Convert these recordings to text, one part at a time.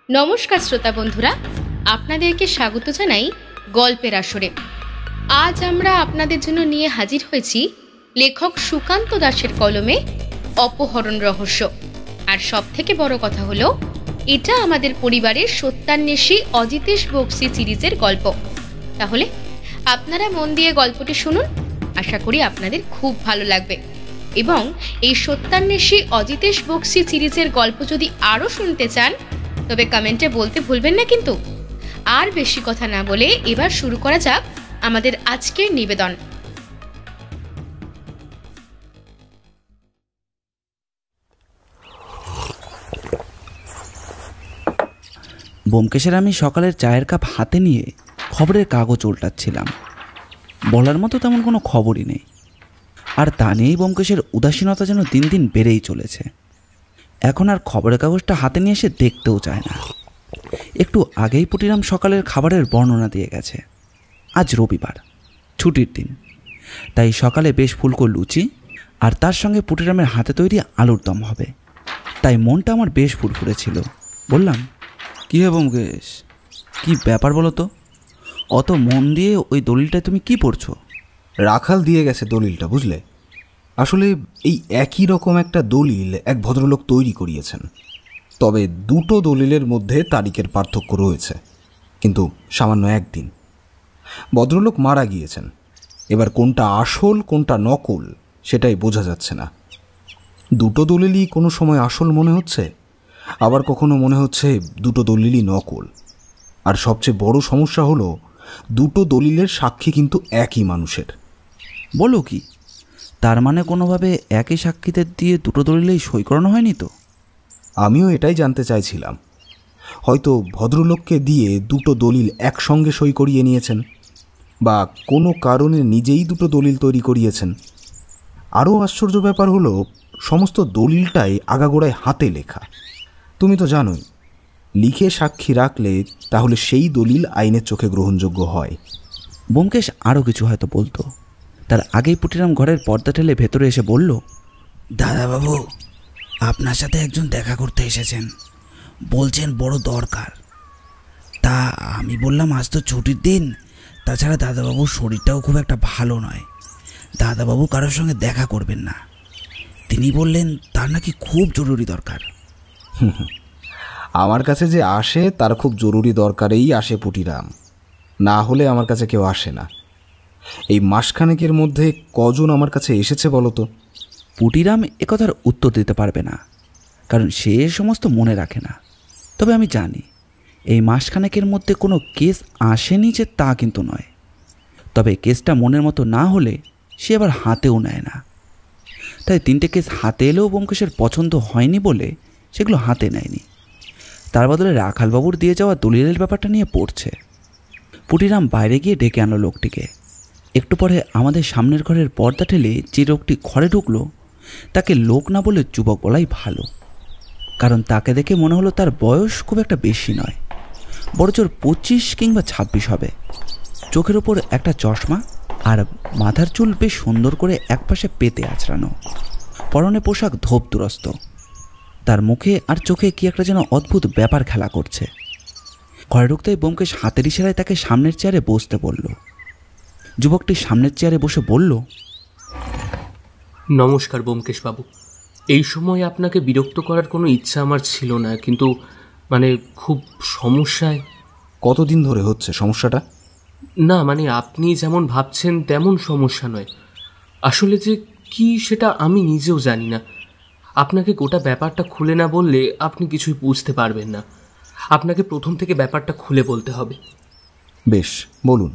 নমস্কার শ্রোতা বন্ধুরা, আপনাদেরকে স্বাগত জানাই গল্পের আসরে। আজ আমরা আপনাদের জন্য নিয়ে হাজির হয়েছি লেখক সুকান্ত দাসের কলমে অপহরণ রহস্য। আর সব থেকে বড় কথা হলো, এটা আমাদের পরিবারের সত্যান্বেষী অজিতেশ বক্সী সিরিজের গল্প। তাহলে আপনারা মন দিয়ে গল্পটি শুনুন, আশা করি আপনাদের খুব ভালো লাগবে। এবং এই সত্যান্বেষী অজিতেশ বক্সী সিরিজের গল্প যদি আরও শুনতে চান তবে কমেন্টে বলতে ভুলবেন না কিন্তু। আর বেশি কথা না বলে এবার শুরু করা যাক আমাদের আজকের নিবেদন। ব্যোমকেশের আমি সকালের চায়ের কাপ হাতে নিয়ে খবরের কাগজ উল্টাচ্ছিলাম। বলার মতো তেমন কোনো খবরই নেই, আর তা নিয়েই ব্যোমকেশের উদাসীনতা যেন দিন দিন বেড়েই চলেছে। এখন আর খবরের কাগজটা হাতে নিয়ে এসে দেখতেও চায় না। একটু আগেই পুটিরাম সকালের খাবারের বর্ণনা দিয়ে গেছে। আজ রবিবার, ছুটির দিন, তাই সকালে বেশ ফুলকো লুচি আর তার সঙ্গে পুটিরামের হাতে তৈরি আলুর দম হবে। তাই মনটা আমার বেশ ফুরফুরে ছিল। বললাম, কী হে ব্যোমকেশ, কী ব্যাপার বলো তো? অত মন দিয়ে ওই দলিলটায় তুমি কি পড়ছো? রাখাল দিয়ে গেছে দলিলটা, বুঝলে? আসলে এই একই রকম একটা দলিল এক ভদ্রলোক তৈরি করিয়েছেন, তবে দুটো দলিলের মধ্যে তারিখের পার্থক্য রয়েছে, কিন্তু সামান্য একদিন। ভদ্রলোক মারা গিয়েছেন, এবার কোনটা আসল কোনটা নকল সেটাই বোঝা যাচ্ছে না। দুটো দলিলই কোনো সময় আসল মনে হচ্ছে, আবার কখনো মনে হচ্ছে দুটো দলিলই নকল। আর সবচেয়ে বড় সমস্যা হলো, দুটো দলিলের সাক্ষী কিন্তু একই মানুষের। বলো কি? তার মানে কোনোভাবে একই সাক্ষীদের দিয়ে দুটো দলিলেই সই করানো হয়নি তো? আমিও এটাই জানতে চাইছিলাম। হয়তো ভদ্রলোককে দিয়ে দুটো দলিল একসঙ্গে সই করিয়ে নিয়েছেন, বা কোনো কারণে নিজেই দুটো দলিল তৈরি করিয়েছেন। আরও আশ্চর্য ব্যাপার হলো, সমস্ত দলিলটাই আগাগোড়ায় হাতে লেখা। তুমি তো জানোই, লিখে সাক্ষী রাখলে তাহলে সেই দলিল আইনের চোখে গ্রহণযোগ্য হয়। ব্যোমকেশ আরও কিছু হয়তো বলতো, তার আগেই পুটিরাম ঘরের পর্দা ঠেলে ভেতরে এসে বলল, দাদাবাবু, আপনার সাথে একজন দেখা করতে এসেছেন, বলছেন বড় দরকার। তা আমি বললাম, আজ তো ছুটির দিন, তাছাড়া দাদাবাবুর শরীরটাও খুব একটা ভালো নয়, দাদাবাবু কারোর সঙ্গে দেখা করবেন না। তিনি বললেন তার নাকি খুব জরুরি দরকার। আমার কাছে যে আসে তার খুব জরুরি দরকারেই আসে পুটিরাম, না হলে আমার কাছে কেউ আসে না। এই মাসখানেকের মধ্যে কজন আমার কাছে এসেছে বলো তো? পুটিরাম একথার উত্তর দিতে পারবে না, কারণ সে সমস্ত মনে রাখে না। তবে আমি জানি এই মাসখানেকের মধ্যে কোনো কেস আসেনি যে তা কিন্তু নয়। তবে কেসটা মনের মতো না হলে সে আবার হাতেও নেয় না। তাই তিনটে কেস হাতে এলেও ব্যোমকেশের পছন্দ হয়নি বলে সেগুলো হাতে নেয়নি। তার বদলে রাখালবাবুর দিয়ে যাওয়া দলিলের ব্যাপারটা নিয়ে পড়ছে। পুটিরাম বাইরে গিয়ে ডেকে আনলো লোকটিকে। একটু পরে আমাদের সামনের ঘরের পর্দা ঠেলে যে লোকটি ঘরে ঢুকলো তাকে লোক না বলে যুবক বলাই ভালো, কারণ তাকে দেখে মনে হলো তার বয়স খুব একটা বেশি নয়, বড়জোর 25 কিংবা 26 হবে। চোখের ওপর একটা চশমা আর মাথার চুল বেশ সুন্দর করে একপাশে পেতে আঁচড়ানো, পরনে পোশাক ধোপ দুরস্ত। তার মুখে আর চোখে কি একটা যেন অদ্ভুত ব্যাপার খেলা করছে। ঘরে ঢুকতেই ব্যোমকেশ হাতের ইশারায় তাকে সামনের চেয়ারে বসতে বলল। যুবকটি সামনের চেয়ারে বসে বলল, নমস্কার ব্যোমকেশবাবু, এই সময় আপনাকে বিরক্ত করার কোনো ইচ্ছা আমার ছিল না, কিন্তু খুব সমস্যায়। কতদিন ধরে হচ্ছে সমস্যাটা? না, আপনি যেমন ভাবছেন তেমন সমস্যা নয়। আসলে যে কি সেটা আমি নিজেও জানি না। আপনাকে গোটা ব্যাপারটা খুলে না বললে আপনি কিছুই বুঝতে পারবেন না। আপনাকে প্রথম থেকে ব্যাপারটা খুলে বলতে হবে। বেশ, বলুন।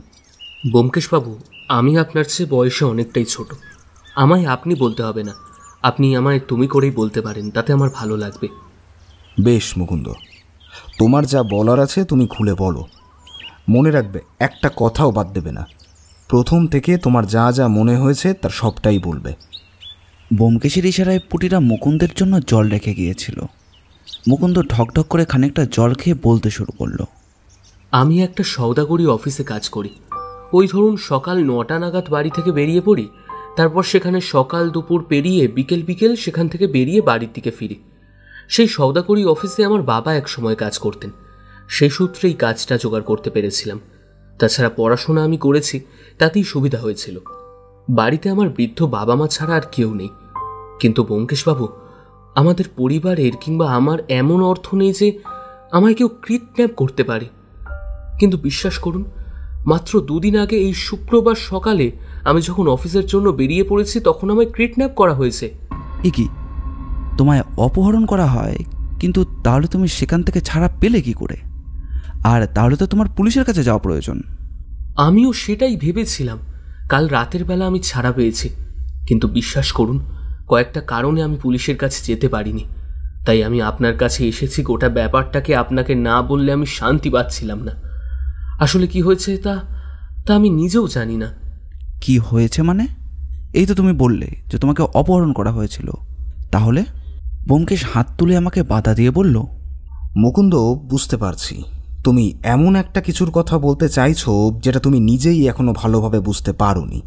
ব্যোমকেশবাবু, আমি আপনার চেয়ে বয়সে অনেকটাই ছোট। আমায় আপনি বলতে হবে না, আপনি আমায় তুমি করেই বলতে পারেন, তাতে আমার ভালো লাগবে। বেশ মুকুন্দ, তোমার যা বলার আছে তুমি খুলে বলো। মনে রাখবে, একটা কথাও বাদ দেবে না। প্রথম থেকে তোমার যা যা মনে হয়েছে তার সবটাই বলবে। ব্যোমকেশের ইশারায় পুটিরাম মুকুন্দের জন্য জল রেখে গিয়েছিল। মুকুন্দ ঢকঢক করে খানিকটা জল খেয়ে বলতে শুরু করলো, আমি একটা সওদাগরি অফিসে কাজ করি। ওই ধরুন সকাল 9টা নাগাদ বাড়ি থেকে বেরিয়ে পড়ি, তারপর সেখানে সকাল দুপুর পেরিয়ে বিকেল বিকেল সেখান থেকে বেরিয়ে বাড়ির দিকে ফিরি। সেই সওদাগরি অফিসে আমার বাবা এক সময় কাজ করতেন, সেই সূত্রেই কাজটা জোগাড় করতে পেরেছিলাম। তাছাড়া পড়াশোনা আমি করেছি, তাতেই সুবিধা হয়েছিল। বাড়িতে আমার বৃদ্ধ বাবা মা ছাড়া আর কেউ নেই। কিন্তু ব্যোমকেশবাবু, আমাদের পরিবারের কিংবা আমার এমন অর্থ নেই যে আমায় কেউ কিডন্যাপ করতে পারে। কিন্তু বিশ্বাস করুন, মাত্র 2 দিন আগে এই শুক্রবার সকালে আমি যখন অফিসের জন্য বেরিয়ে পড়েছি, তখন আমায় কিডন্যাপ করা হয়েছে। এ কি, তোমায় অপহরণ করা হয়? কিন্তু তাহলে তুমি সেখান থেকে ছাড়া পেলে কি করে? আর তাহলে তো তোমার পুলিশের কাছে যাওয়া প্রয়োজন। আমিও সেটাই ভেবেছিলাম। কাল রাতের বেলা আমি ছাড়া পেয়েছি, কিন্তু বিশ্বাস করুন, কয়েকটা কারণে আমি পুলিশের কাছে যেতে পারিনি। তাই আমি আপনার কাছে এসেছি। গোটা ব্যাপারটাকে আপনাকে না বললে আমি শান্তি পাচ্ছিলাম না। আসলে কি হয়েছে তা আমি নিজেও জানি না। কি হয়েছে মানে? এই তো তুমি বললে যে তোমাকে অপহরণ করা হয়েছিল। তাহলে? ব্যোমকেশ হাত তুলে আমাকে বাধা দিয়ে বলল। মুকুন্দ, বুঝতে পারছি তুমি এমন একটা কিছুর কথা বলতে চাইছো যেটা তুমি নিজেই এখনো ভালোভাবে বুঝতে পারোনি।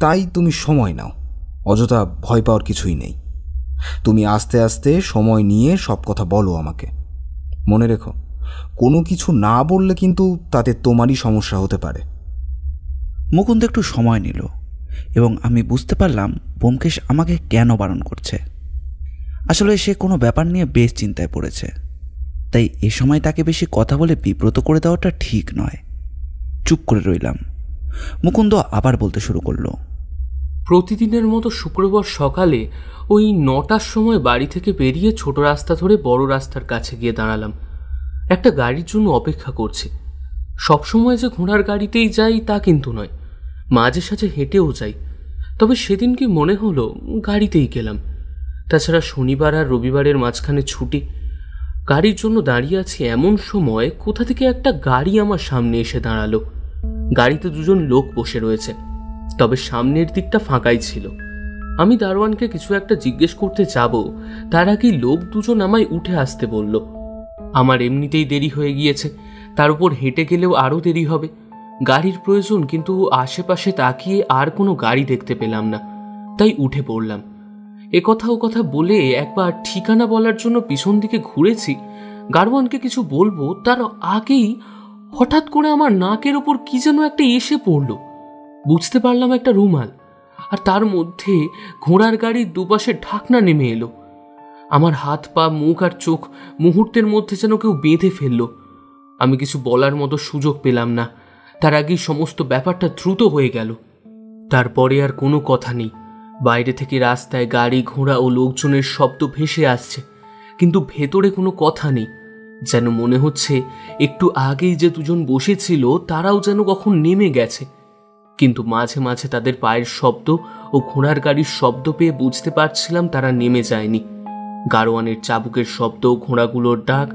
তাই তুমি সময় নাও, অযথা ভয় পাওয়ার কিছুই নেই। তুমি আস্তে আস্তে সময় নিয়ে সব কথা বলো আমাকে। মনে রেখো, কোনো কিছু না বললে কিন্তু তাতে তোমারই সমস্যা হতে পারে। মুকুন্দ একটু সময় নিল এবং আমি বুঝতে পারলাম ব্যোমকেশ আমাকে কেন বারণ করছে। আসলে সে কোনো ব্যাপার নিয়ে বেশ চিন্তায় পড়েছে, তাই এ সময় তাকে বেশি কথা বলে বিব্রত করে দেওয়াটা ঠিক নয়। চুপ করে রইলাম। মুকুন্দ আবার বলতে শুরু করলো। প্রতিদিনের মতো শুক্রবার সকালে ওই 9টার সময় বাড়ি থেকে বেরিয়ে ছোট রাস্তা ধরে বড় রাস্তার কাছে গিয়ে দাঁড়ালাম। একটা গাড়ির জন্য অপেক্ষা করছি। সবসময় যে ঘোড়ার গাড়িতেই যাই তা কিন্তু নয়, মাঝে সাঝে হেঁটেও যাই। তবে সেদিন কি মনে হলো গাড়িতেই গেলাম। তাছাড়া শনিবার আর রবিবারের মাঝখানে ছুটি। গাড়ির জন্য দাঁড়িয়ে আছি, এমন সময় কোথা থেকে একটা গাড়ি আমার সামনে এসে দাঁড়ালো। গাড়িতে 2জন লোক বসে রয়েছে, তবে সামনের দিকটা ফাঁকাই ছিল। আমি দারোয়ানকে কিছু একটা জিজ্ঞেস করতে যাব, তার আগেই লোক 2জন আমায় উঠে আসতে বলল। আমার এমনিতেই দেরি হয়ে গিয়েছে, তার উপর হেঁটে গেলেও আরও দেরি হবে। গাড়ির প্রয়োজন, কিন্তু আশেপাশে তাকিয়ে আর কোনো গাড়ি দেখতে পেলাম না, তাই উঠে পড়লাম। এ কথা ও কথা বলে একবার ঠিকানা বলার জন্য পিছন দিকে ঘুরেছি। গাড়োয়ানকে কিছু বলবো, তার আগেই হঠাৎ করে আমার নাকের ওপর কি যেন একটা এসে পড়ল। বুঝতে পারলাম একটা রুমাল, আর তার মধ্যে ঘোড়ার গাড়ির দুপাশে ঢাকনা নেমে এলো। আমার হাত পা মুখ আর চোখ মুহূর্তের মধ্যে যেন কেউ বেঁধে ফেলল। আমি কিছু বলার মতো সুযোগ পেলাম না, তার আগেই সমস্ত ব্যাপারটা দ্রুত হয়ে গেল। তারপরে আর কোনো কথা নেই। বাইরে থেকে রাস্তায় গাড়ি ঘোড়া ও লোকজনের শব্দ ভেসে আসছে, কিন্তু ভেতরে কোনো কথা নেই। যেন মনে হচ্ছে একটু আগেই যে 2জন বসেছিল তারাও যেন কখন নেমে গেছে। কিন্তু মাঝে মাঝে তাদের পায়ের শব্দ ও ঘোড়ার গাড়ির শব্দ পেয়ে বুঝতে পারছিলাম তারা নেমে যায়নি। গাড়োয়ানের চাবুকের শব্দ, ঘোড়াগুলোর ডাক,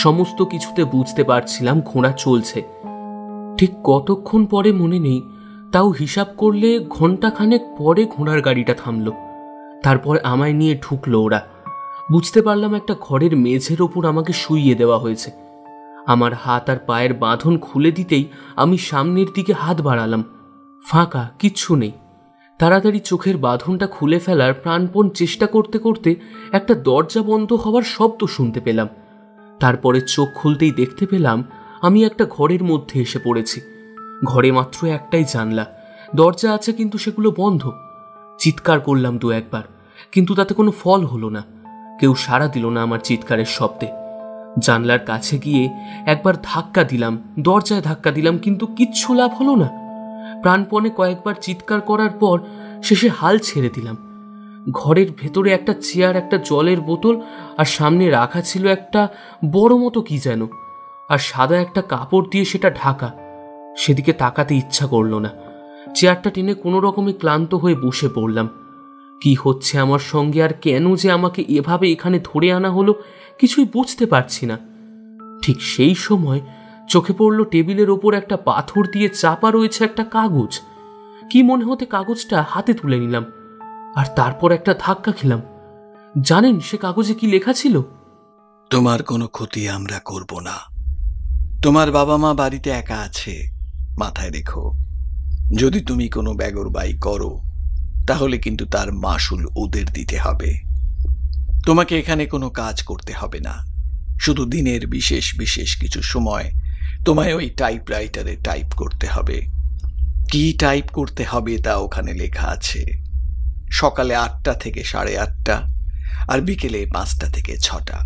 সমস্ত কিছুতে বুঝতে পারছিলাম ঘোড়া চলছে। ঠিক কতক্ষণ পরে মনে নেই, তাও হিসাব করলে ঘন্টাখানেক পরে ঘোড়ার গাড়িটা থামল। তারপর আমায় নিয়ে ঢুকলো ওরা। বুঝতে পারলাম একটা ঘরের মেঝের ওপর আমাকে শুইয়ে দেওয়া হয়েছে। আমার হাত আর পায়ের বাঁধন খুলে দিতেই আমি সামনের দিকে হাত বাড়ালাম। ফাঁকা, কিচ্ছু নেই। তাড়াতাড়ি চোখের বাঁধনটা খুলে ফেলার প্রাণপণ চেষ্টা করতে করতে একটা দরজা বন্ধ হওয়ার শব্দ শুনতে পেলাম। তারপরে চোখ খুলতেই দেখতে পেলাম আমি একটা ঘরের মধ্যে এসে পড়েছি। ঘরে মাত্র একটাই জানলা, দরজা আছে কিন্তু সেগুলো বন্ধ। চিৎকার করলাম 2 একবার, কিন্তু তাতে কোনো ফল হলো না। কেউ সাড়া দিল না আমার চিৎকারের শব্দে। জানলার কাছে গিয়ে একবার ধাক্কা দিলাম, দরজায় ধাক্কা দিলাম, কিন্তু কিচ্ছু লাভ হলো না। প্রাণপণে কয়েকবার চিৎকার করার পর শেষে হাল ছেড়ে দিলাম। ঘরের ভেতরে একটা চেয়ার, একটা জলের বোতল, আর সামনে রাখা ছিল একটা বড় মতো কি যেন, আর সাদা একটা কাপড় দিয়ে সেটা ঢাকা। সেদিকে তাকাতে ইচ্ছা করল না। চেয়ারটা টেনে কোনো রকমে ক্লান্ত হয়ে বসে পড়লাম। কি হচ্ছে আমার সঙ্গে, আর কেন যে আমাকে এভাবে এখানে ধরে আনা হলো কিছুই বুঝতে পারছি না। ঠিক সেই সময় চোখে পড়ল টেবিলের ওপর একটা পাথর দিয়ে চাপা রয়েছে একটা কাগজ। কি মনে হতে কাগজটা হাতে তুলে নিলাম, আর তারপর একটা ধাক্কা খেলাম। জানেন সে কাগজে কি লেখা ছিল? তোমার কোনো ক্ষতি আমরা করব না। তোমার বাবা মা বাড়িতে একা আছে, মাথায় রেখো। যদি তুমি কোনো বেগরবাই করো তাহলে কিন্তু তার মাসুল ওদের দিতে হবে। তোমাকে এখানে কোনো কাজ করতে হবে না, শুধু দিনের বিশেষ বিশেষ কিছু সময় তোমায় ওই টাইপরাইটারে টাইপ করতে হবে। কি টাইপ করতে হবে তা ওখানে লেখা আছে। সকালে 8টা থেকে 8:30 আর বিকেলে 5টা থেকে 6টা,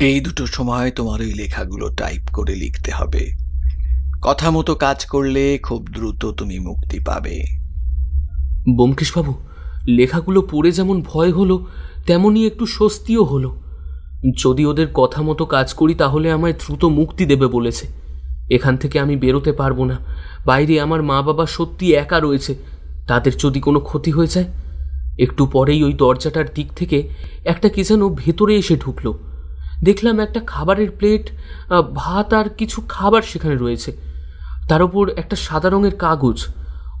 এই দুটো সময় তোমার ওই লেখাগুলো টাইপ করে লিখতে হবে। কথা মতো কাজ করলে খুব দ্রুত তুমি মুক্তি পাবে। ব্যোমকেশবাবু, লেখাগুলো পড়ে যেমন ভয় হলো তেমনই একটু স্বস্তিও হলো। যদি ওদের কথা মতো কাজ করি তাহলে আমায় দ্রুত মুক্তি দেবে বলেছে। এখান থেকে আমি বেরোতে পারবো না। বাইরে আমার মা বাবা সত্যি একা রয়েছে, তাদের যদি কোনো ক্ষতি হয়ে যায়। একটু পরেই ওই দরজাটার দিক থেকে একটা কি যেন ভেতরে এসে ঢুকলো। দেখলাম একটা খাবারের প্লেট, ভাত আর কিছু খাবার সেখানে রয়েছে। তার উপর একটা সাদা রঙের কাগজ,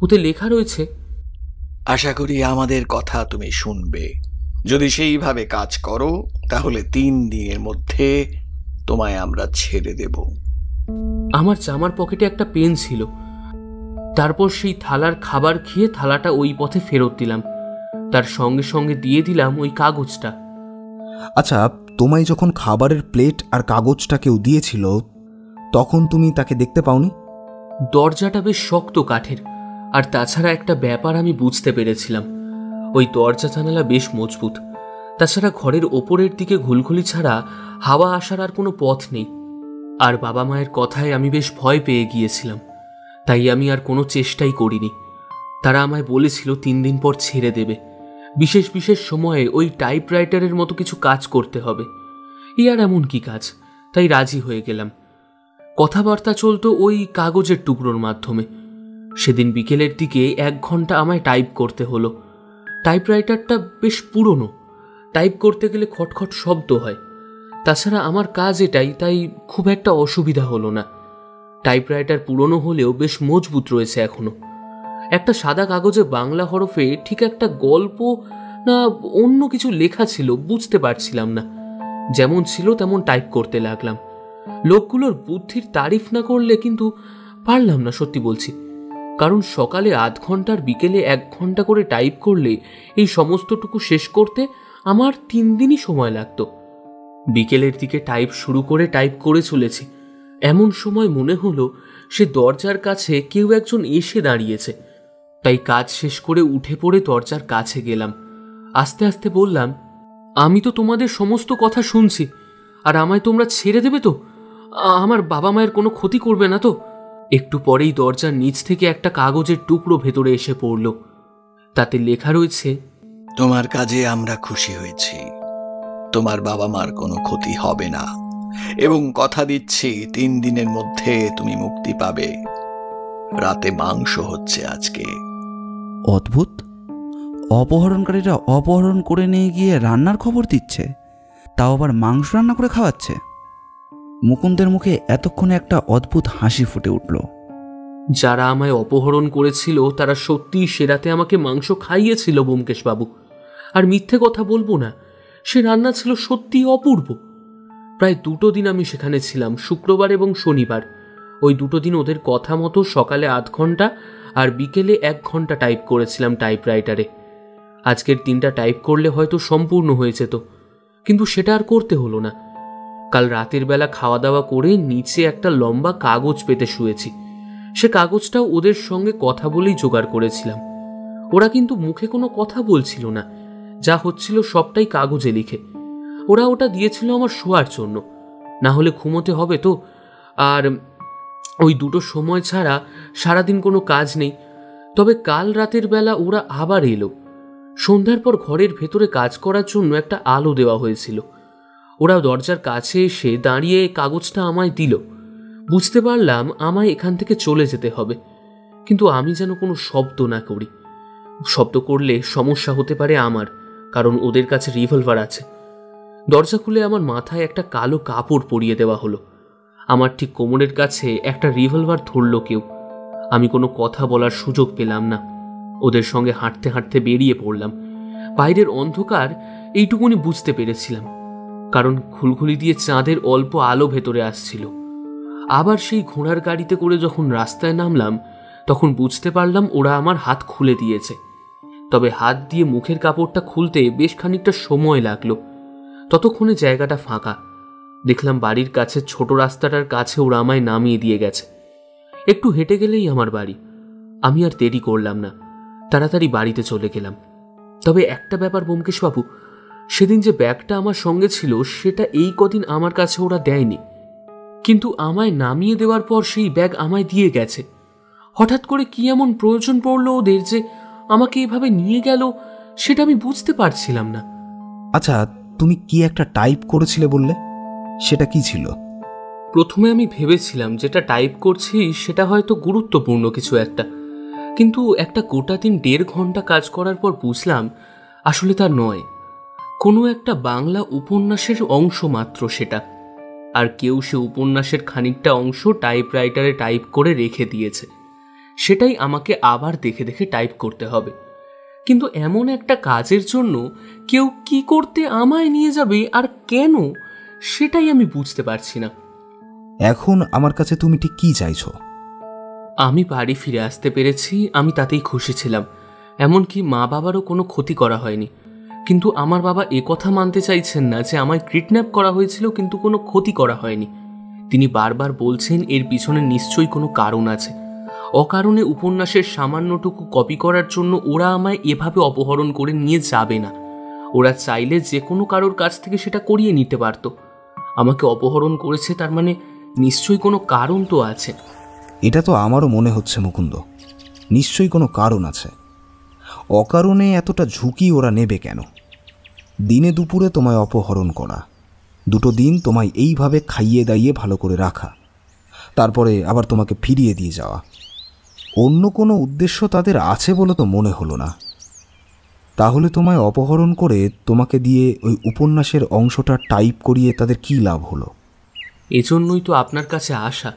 ওতে লেখা রয়েছে, আশা করি আমাদের কথা তুমি শুনবে। যদি সেইভাবে কাজ করো তাহলে 3 দিনের মধ্যে তোমায় আমরা ছেড়ে দেব। আমার জামার পকেটে একটা পেন ছিল। তারপর সেই থালার খাবার খেয়ে থালাটা ওই পথে ফেরত দিলাম। তার সঙ্গে সঙ্গে দিয়ে দিলাম ওই কাগজটা। আচ্ছা, তোমায় যখন খাবারের প্লেট আর কাগজটা কেউ দিয়েছিল তখন তুমি তাকে দেখতে পাওনি? দরজাটা বেশ শক্ত কাঠের, আর তাছাড়া একটা ব্যাপার আমি বুঝতে পেরেছিলাম, ওই দরজা জানালা বেশ মজবুত। তাছাড়া ঘরের ওপরের দিকে ঘুলঘুলি ছাড়া হাওয়া আসার আর কোনো পথ নেই। আর বাবা মায়ের কথায় আমি বেশ ভয় পেয়ে গিয়েছিলাম, তাই আমি আর কোনো চেষ্টাই করিনি। তারা আমায় বলেছিল 3 দিন পর ছেড়ে দেবে। বিশেষ বিশেষ সময়ে ওই টাইপরাইটারের মতো কিছু কাজ করতে হবে। এই আর এমন কি কাজ, তাই রাজি হয়ে গেলাম। কথাবার্তা চলতো ওই কাগজের টুকরোর মাধ্যমে। সেদিন বিকেলের দিকে 1 ঘন্টা আমায় টাইপ করতে হলো। টাইপরাইটারটা বেশ পুরনো, টাইপ করতে গেলে খটখট শব্দ হয়। তাছাড়া আমার কাজ এটাই, তাই খুব একটা অসুবিধা হলো না। টাইপরাইটার পুরনো হলেও বেশ মজবুত রয়েছে এখনো। একটা সাদা কাগজে বাংলা হরফে ঠিক একটা গল্প না অন্য কিছু লেখা ছিল, বুঝতে পারছিলাম না। যেমন ছিল তেমন টাইপ করতে লাগলাম। লোকগুলোর বুদ্ধির তারিফ না করলে কিন্তু পারলাম না, সত্যি বলছি। কারণ সকালে 8 ঘন্টার বিকেলে 1 ঘন্টা করে টাইপ করলে এই সমস্তটুকু শেষ করতে আমার 3 দিনই সময় লাগতো। বিকেলের দিকে টাইপ শুরু করে টাইপ করে চলেছি, এমন সময় মনে হলো সে দরজার কাছে কেউ একজন এসে দাঁড়িয়েছে। তাই কাজ শেষ করে উঠে পড়ে দরজার কাছে গেলাম। আস্তে আস্তে বললাম, আমি তো তোমাদের সমস্ত কথা শুনছি, আর আমায় তোমরা ছেড়ে দেবে তো? আমার বাবা মায়ের কোনো ক্ষতি করবে না তো? একটু পরেই দরজার নিচ থেকে একটা কাগজের টুকরো ভেতরে এসে পড়ল। তাতে লেখা রয়েছে, তোমার কাজে আমরা খুশি হয়েছি। তোমার বাবা মার কোনো ক্ষতি হবে না এবং কথা দিচ্ছি 3 দিনের মধ্যে তুমি মুক্তি পাবে। রাতে মাংস হচ্ছে আজকে। অদ্ভুত, অপহরণকারীরা অপহরণ করে নিয়ে গিয়ে রান্নার খবর দিচ্ছে, তাও আবার মাংস রান্না করে খাওয়াচ্ছে। মুকুন্দের মুখে এতক্ষণে একটা অদ্ভুত হাসি ফুটে উঠল। যারা আমায় অপহরণ করেছিল তারা সত্যিই সে রাতে আমাকে মাংস খাইয়েছিল ব্যোমকেশবাবু। আর মিথ্যে কথা বলবো না, সে রান্না ছিল সত্যিই অপূর্ব। প্রায় 2 দিন আমি সেখানে ছিলাম, শুক্রবার এবং শনিবার। ওই 2 দিন ওদের কথা মতো সকালে 8 ঘন্টা আর বিকেলে 1 ঘন্টা টাইপ করেছিলাম টাইপরাইটারে। আজকের 3টা টাইপ করলে হয়তো সম্পূর্ণ হয়ে যেত, কিন্তু সেটা আর করতে হলো না। কাল রাতের বেলা খাওয়া দাওয়া করে নিচে একটা লম্বা কাগজ পেতে শুয়েছি। সে কাগজটাও ওদের সঙ্গে কথা বলেই জোগাড় করেছিলাম। ওরা কিন্তু মুখে কোনো কথা বলছিল না, যা হচ্ছিল সবটাই কাগজে লিখে। ওরা ওটা দিয়েছিল আমার শোয়ার জন্য, না হলে ঘুমোতে হবে তো। আর ওই 2টো সময় ছাড়া সারাদিন কোনো কাজ নেই। তবে কাল রাতের বেলা ওরা আবার এলো। সন্ধ্যার পর ঘরের ভেতরে কাজ করার জন্য একটা আলো দেওয়া হয়েছিল। ওরা দরজার কাছে এসে দাঁড়িয়ে কাগজটা আমায় দিল। বুঝতে পারলাম আমায় এখান থেকে চলে যেতে হবে, কিন্তু আমি যেন কোনো শব্দ না করি। শব্দ করলে সমস্যা হতে পারে আমার, কারণ ওদের কাছে রিভলভার আছে। দরজা খুলে আমার মাথায় একটা কালো কাপড় পরিয়ে দেওয়া হলো। আমার ঠিক কোমরের কাছে একটা রিভলভার ধরল কেউ। আমি কোনো কথা বলার সুযোগ পেলাম না। ওদের সঙ্গে হাঁটতে হাঁটতে বেরিয়ে পড়লাম। বাইরের অন্ধকার এইটুকুনি বুঝতে পেরেছিলাম, কারণ ঘুলঘুলি দিয়ে চাঁদের অল্প আলো ভেতরে আসছিল। আবার সেই ঘোড়ার গাড়িতে করে যখন রাস্তায় নামলাম তখন বুঝতে পারলাম ওরা আমার হাত খুলে দিয়েছে। তবে হাত দিয়ে মুখের কাপড়টা খুলতে বেশ খানিকটা সময় লাগলো। ততক্ষণে জায়গাটা ফাঁকা। দেখলাম বাড়ির কাছে ছোট রাস্তাটার কাছে ওরা আমায় নামিয়ে দিয়ে গেছে। একটু হেঁটে গেলেই আমার বাড়ি। আমি আর দেরি করলাম না, তাড়াতাড়ি বাড়িতে চলে গেলাম। তবে একটা ব্যাপার ব্যোমকেশবাবু, সেদিন যে ব্যাগটা আমার সঙ্গে ছিল সেটা এই কদিন আমার কাছে ওরা দেয়নি, কিন্তু আমায় নামিয়ে দেওয়ার পর সেই ব্যাগ আমায় দিয়ে গেছে। হঠাৎ করে কি এমন প্রয়োজন পড়লো ওদের যে আমাকে এভাবে নিয়ে গেল, সেটা আমি বুঝতে পারছিলাম না। আচ্ছা, তুমি কি একটা টাইপ করেছিলে বললে, সেটা কি ছিল? প্রথমে আমি ভেবেছিলাম যেটা টাইপ করছি সেটা হয়তো গুরুত্বপূর্ণ কিছু একটা, কিন্তু একটা গোটা দিন 1.5 ঘন্টা কাজ করার পর বুঝলাম আসলে তা নয়। কোনো একটা বাংলা উপন্যাসের অংশ মাত্র সেটা, আর কেউ সে উপন্যাসের খানিকটা অংশ টাইপরাইটারে টাইপ করে রেখে দিয়েছে। সেটাই আমাকে আবার দেখে দেখে টাইপ করতে হবে। কিন্তু এমন একটা কাজের জন্য কেউ কি করতে আমায় নিয়ে যাবে আর কেন, সেটাই আমি বুঝতে পারছি না। এখন আমার কাছে তুমি ঠিক কি চাইছো? আমি বাড়ি ফিরে আসতে পেরেছি, আমি তাতেই খুশি ছিলাম। এমনকি মা বাবারও কোনো ক্ষতি করা হয়নি। কিন্তু আমার বাবা কথা মানতে চাইছেন না যে আমায় কিডন্যাপ করা হয়েছিল কিন্তু কোনো ক্ষতি করা হয়নি। তিনি বারবার বলছেন এর পিছনে নিশ্চয়ই কোনো কারণ আছে। অকারণে উপন্যাসের সামান্যটুকু কপি করার জন্য ওরা আমায় এভাবে অপহরণ করে নিয়ে যাবে না। ওরা চাইলে যে কোনো কারোর কাছ থেকে সেটা করিয়ে নিতে পারত। আমাকে অপহরণ করেছে, তার মানে নিশ্চয়ই কোনো কারণ তো আছে। এটা তো আমারও মনে হচ্ছে মুকুন্দ, নিশ্চয়ই কোনো কারণ আছে। অকারণে এতটা ঝুঁকি ওরা নেবে কেন? দিনে দুপুরে তোমায় অপহরণ করা, 2 দিন তোমায় এইভাবে খাইয়ে দাইয়ে ভালো করে রাখা, তারপরে আবার তোমাকে ফিরিয়ে দিয়ে যাওয়া, অন্য কোনো উদ্দেশ্য তাদের আছে বলে তো মনে হলো না। তাহলে তোমায় অপহরণ করে তোমাকে দিয়ে ওই উপন্যাসের অংশটা টাইপ করিয়ে তাদের কী লাভ হলো? এজন্যই তো আপনার কাছে আসা।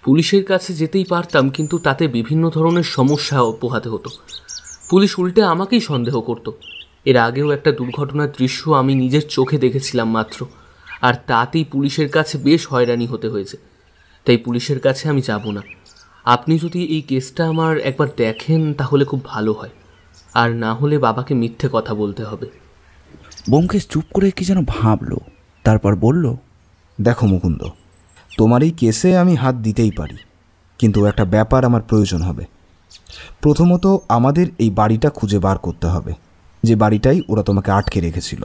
পুলিশের কাছে যেতেই পারতাম, কিন্তু তাতে বিভিন্ন ধরনের সমস্যা পোহাতে হতো। পুলিশ উল্টে আমাকেই সন্দেহ করত। এর আগেও একটা দুর্ঘটনার দৃশ্য আমি নিজের চোখে দেখেছিলাম মাত্র, আর তাতেই পুলিশের কাছে বেশ হয়রানি হতে হয়েছে। তাই পুলিশের কাছে আমি যাব না। আপনি যদি এই কেসটা আমার একবার দেখেন তাহলে খুব ভালো হয়, আর না হলে বাবাকে মিথ্যে কথা বলতে হবে। ব্যোমকেশ চুপ করে কি যেন ভাবলো, তারপর বলল, দেখো মুকুন্দ, তোমার এই কেসে আমি হাত দিতেই পারি, কিন্তু একটা ব্যাপার আমার প্রয়োজন হবে। প্রথমত আমাদের এই বাড়িটা খুঁজে বার করতে হবে, যে বাড়িটাই ওরা তোমাকে আটকে রেখেছিল।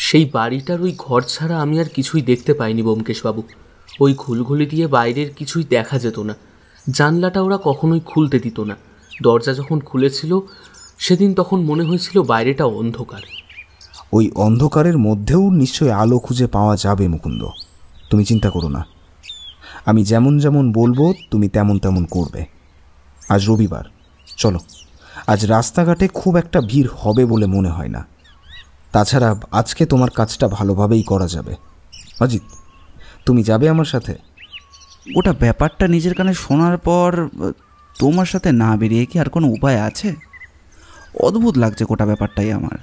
সেই বাড়িটার ওই ঘর ছাড়া আমি আর কিছুই দেখতে পাইনি ব্যোমকেশবাবু। ওই ঘুলঘুলি দিয়ে বাইরের কিছুই দেখা যেত না। জানলাটা ওরা কখনোই খুলতে দিত না। দরজা যখন খুলেছিল সেদিন তখন মনে হয়েছিল বাইরেটা অন্ধকার। ওই অন্ধকারের মধ্যেও নিশ্চয়ই আলো খুঁজে পাওয়া যাবে মুকুন্দ, তুমি চিন্তা করো না। আমি যেমন যেমন বলবো তুমি তেমন তেমন করবে। আজ রবিবার, চলো, আজ রাস্তাঘাটে খুব একটা ভিড় হবে বলে মনে হয় না। তাছাড়া আজকে তোমার কাজটা ভালোভাবেই করা যাবে। অজিত, তুমি যাবে আমার সাথে? গোটা ব্যাপারটা নিজের কানে শোনার পর তোমার সাথে না বেরিয়ে কি আর কোনো উপায় আছে? অদ্ভুত লাগছে গোটা ব্যাপারটাই আমার।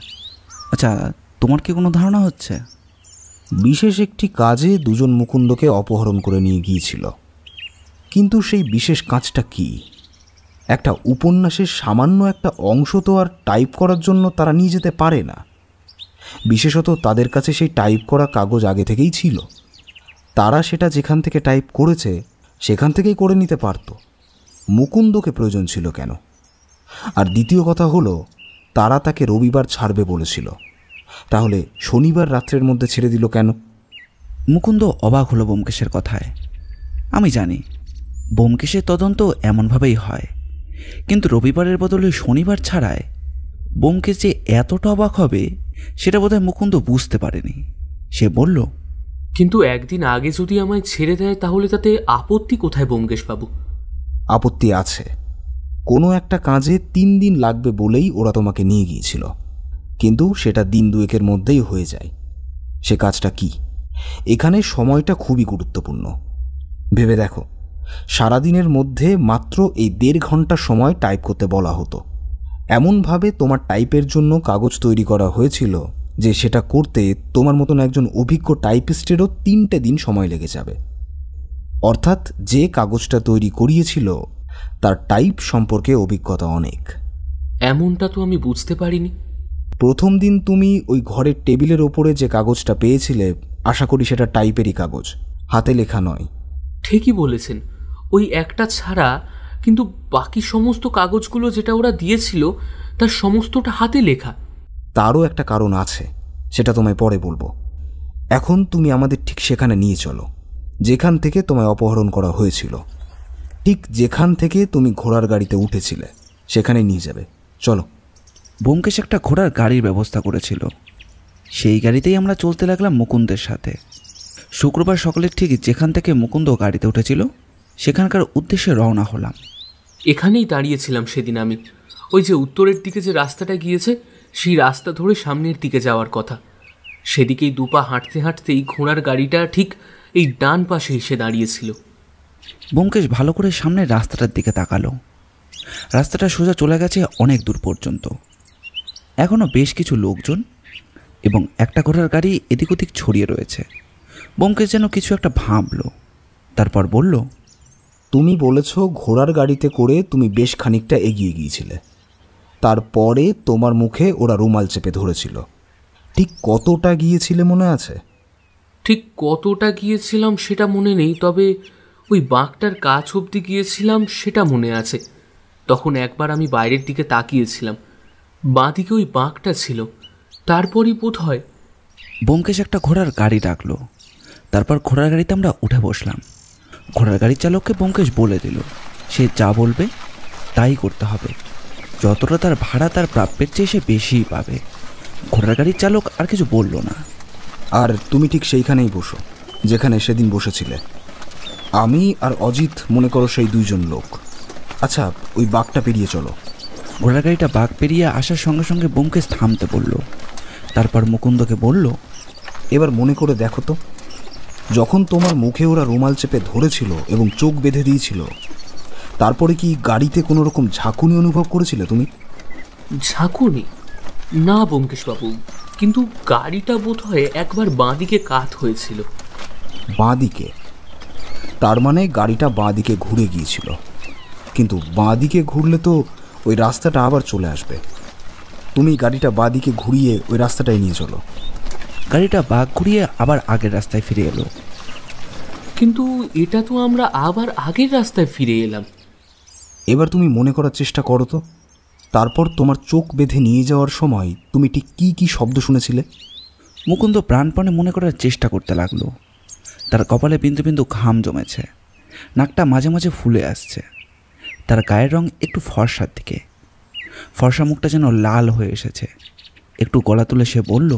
আচ্ছা, তোমার কি কোনো ধারণা হচ্ছে? বিশেষ একটি কাজে 2 জন মুকুন্দকে অপহরণ করে নিয়ে গিয়েছিল, কিন্তু সেই বিশেষ কাজটা কি? একটা উপন্যাসের সামান্য একটা অংশ তো আর টাইপ করার জন্য তারা নিয়ে যেতে পারে না। বিশেষত তাদের কাছে সেই টাইপ করা কাগজ আগে থেকেই ছিল। তারা সেটা যেখান থেকে টাইপ করেছে সেখান থেকেই করে নিতে পারত। মুকুন্দকে প্রয়োজন ছিল কেন? আর দ্বিতীয় কথা হলো, তারা তাকে রবিবার ছাড়বে বলেছিল, তাহলে শনিবার রাত্রের মধ্যে ছেড়ে দিল কেন? মুকুন্দ অবাক হলো ব্যোমকেশের কথায়। আমি জানি ব্যোমকেশের তদন্ত এমনভাবেই হয়, কিন্তু রবিবারের বদলে শনিবার ছাড়ায় ব্যোমকেশ যে এতটা অবাক হবে সেটা বোধহয় মুকুন্দ বুঝতে পারেনি। সে বলল, কিন্তু একদিন আগে যদি আমায় ছেড়ে দেয় তাহলে তাতে আপত্তি কোথায় ব্যোমকেশবাবু? আপত্তি আছে। কোনো একটা কাজে 3 দিন লাগবে বলেই ওরা তোমাকে নিয়ে গিয়েছিল, কিন্তু সেটা দিন 2 মধ্যেই হয়ে যায়। সে কাজটা কি? এখানে সময়টা খুবই গুরুত্বপূর্ণ। ভেবে দেখো, সারাদিনের মধ্যে মাত্র এই 1.5 ঘন্টা সময় টাইপ করতে বলা হতো। এমনভাবে তোমার টাইপের জন্য কাগজ তৈরি করা হয়েছিল যে সেটা করতে তোমার মতন একজন অভিজ্ঞ টাইপিস্টেরও 3টে দিন সময় লেগে যাবে। অর্থাৎ যে কাগজটা তৈরি করিয়েছিল তার টাইপ সম্পর্কে অভিজ্ঞতা অনেক। এমনটা তো আমি বুঝতে পারিনি। প্রথম দিন তুমি ওই ঘরের টেবিলের ওপরে যে কাগজটা পেয়েছিলে, আশা করি সেটা টাইপেরই কাগজ, হাতে লেখা নয়। ঠিকই বলেছেন, ওই একটা ছাড়া, কিন্তু বাকি সমস্ত কাগজগুলো যেটা ওরা দিয়েছিল তার সমস্তটা হাতে লেখা। তারও একটা কারণ আছে, সেটা তোমায় পরে বলবো। এখন তুমি আমাদের ঠিক সেখানে নিয়ে চলো যেখান থেকে তোমায় অপহরণ করা হয়েছিল। ঠিক যেখান থেকে তুমি ঘোড়ার গাড়িতে উঠেছিলে সেখানে নিয়ে যাবে, চলো। ব্যোমকেশ একটা ঘোড়ার গাড়ির ব্যবস্থা করেছিল। সেই গাড়িতেই আমরা চলতে লাগলাম মুকুন্দের সাথে। শুক্রবার সকালে ঠিক যেখান থেকে মুকুন্দ গাড়িতে উঠেছিল সেখানকার উদ্দেশ্যে রওনা হলাম। এখানেই দাঁড়িয়েছিলাম সেদিন আমি। ওই যে উত্তরের দিকে যে রাস্তাটা গিয়েছে সেই রাস্তা ধরে সামনের দিকে যাওয়ার কথা, সেদিকেই দুপা হাঁটতে হাঁটতেই ঘোড়ার গাড়িটা ঠিক এই ডান পাশে এসে দাঁড়িয়েছিল। ব্যোমকেশ ভালো করে সামনের রাস্তাটার দিকে তাকালো। রাস্তাটা সোজা চলে গেছে অনেক দূর পর্যন্ত। এখনও বেশ কিছু লোকজন এবং একটা ঘোড়ার গাড়ি এদিক ওদিক ছড়িয়ে রয়েছে। ব্যোমকেশ যেন কিছু একটা ভাবলো, তারপর বলল, তুমি বলেছ ঘোড়ার গাড়িতে করে তুমি বেশ খানিকটা এগিয়ে গিয়েছিলে, তারপরে তোমার মুখে ওরা রুমাল চেপে ধরেছিল। ঠিক কতটা গিয়েছিলে মনে আছে? ঠিক কতটা গিয়েছিলাম সেটা মনে নেই, তবে ওই বাঁকটার কাছ অবধি গিয়েছিলাম সেটা মনে আছে। তখন একবার আমি বাইরের দিকে তাকিয়েছিলাম, বাঁ দিকে ওই বাঁকটা ছিল। তারপরই বোধ হয় ব্যোমকেশ একটা ঘোড়ার গাড়ি ডাকলো। তারপর ঘোড়ার গাড়িতে আমরা উঠে বসলাম। ঘোড়ার গাড়ির চালককে ব্যোমকেশ বলে দিল সে যা বলবে তাই করতে হবে। যতটা তার ভাড়া তার প্রাপ্যের চেয়ে সে বেশিই পাবে। ঘোড়ার গাড়ির চালক আর কিছু বলল না। আর তুমি ঠিক সেইখানেই বসো যেখানে সেদিন বসেছিলে। আমি আর অজিত মনে করো সেই দুইজন লোক। আচ্ছা, ওই বাঘটা পেরিয়ে চলো। ঘোড়ার গাড়িটা বাঘ পেরিয়ে আসার সঙ্গে সঙ্গে ব্যোমকেশ থামতে বলল। তারপর মুকুন্দকে বলল, এবার মনে করে দেখো তো, যখন তোমার মুখে ওরা রুমাল চেপে ধরেছিল এবং চোখ বেঁধে দিয়েছিল, তারপরে কি গাড়িতে কোনো রকম ঝাঁকুনি অনুভব করেছিলে তুমি? ঝাঁকুনি? না ব্যোমকেশবাবু, কিন্তু গাড়িটা বোধ হয় একবার বাঁ দিকে কাত হয়েছিল। বাঁ দিকে? তার মানে গাড়িটা বাঁ দিকে ঘুরে গিয়েছিল। কিন্তু বাঁ দিকে ঘুরলে তো ওই রাস্তাটা আবার চলে আসবে। তুমি গাড়িটা বাঁ দিকে ঘুরিয়ে ওই রাস্তাটাই নিয়ে চলো। গাড়িটা বাঘ ঘুরিয়ে আবার আগের রাস্তায় ফিরে এলো। কিন্তু এটা তো আমরা আবার আগের রাস্তায় ফিরে এলাম। এবার তুমি মনে করার চেষ্টা করো তো, তারপর তোমার চোখ বেঁধে নিয়ে যাওয়ার সময় তুমি ঠিক কী কী শব্দ শুনেছিলে? মুকুন্দ প্রাণপণে মনে করার চেষ্টা করতে লাগলো। তার কপালে বিন্দু বিন্দু ঘাম জমেছে, নাকটা মাঝে মাঝে ফুলে আসছে। তার গায়ের রং একটু ফর্সার দিকে, ফর্সা মুখটা যেন লাল হয়ে এসেছে। একটু গলা তুলে সে বলল,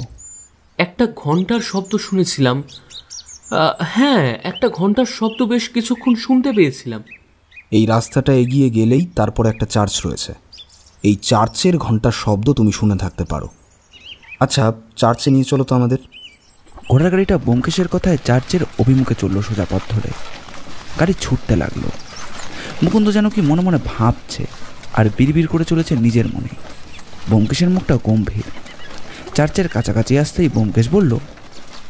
একটা ঘন্টার শব্দ শুনেছিলাম। হ্যাঁ, একটা ঘন্টার শব্দ বেশ কিছুক্ষণ শুনতে পেয়েছিলাম। এই রাস্তাটা এগিয়ে গেলেই তারপর একটা চার্চ রয়েছে। এই চার্চের ঘন্টার শব্দ তুমি শুনে থাকতে পারো। আচ্ছা, চার্চে নিয়ে চলো তো আমাদের। ঘোড়ার গাড়িটা ব্যোমকেশের কথায় চার্চের অভিমুখে চলল সোজা পথ ধরে। গাড়ি ছুটতে লাগলো। মুকুন্দ যেন কি মনে মনে ভাবছে আর বিড়বিড় করে চলেছে নিজের মনে। ব্যোমকেশের মুখটা গম্ভীর। চার্চের কাছাকাছি আসতেই ব্যোমকেশ বলল,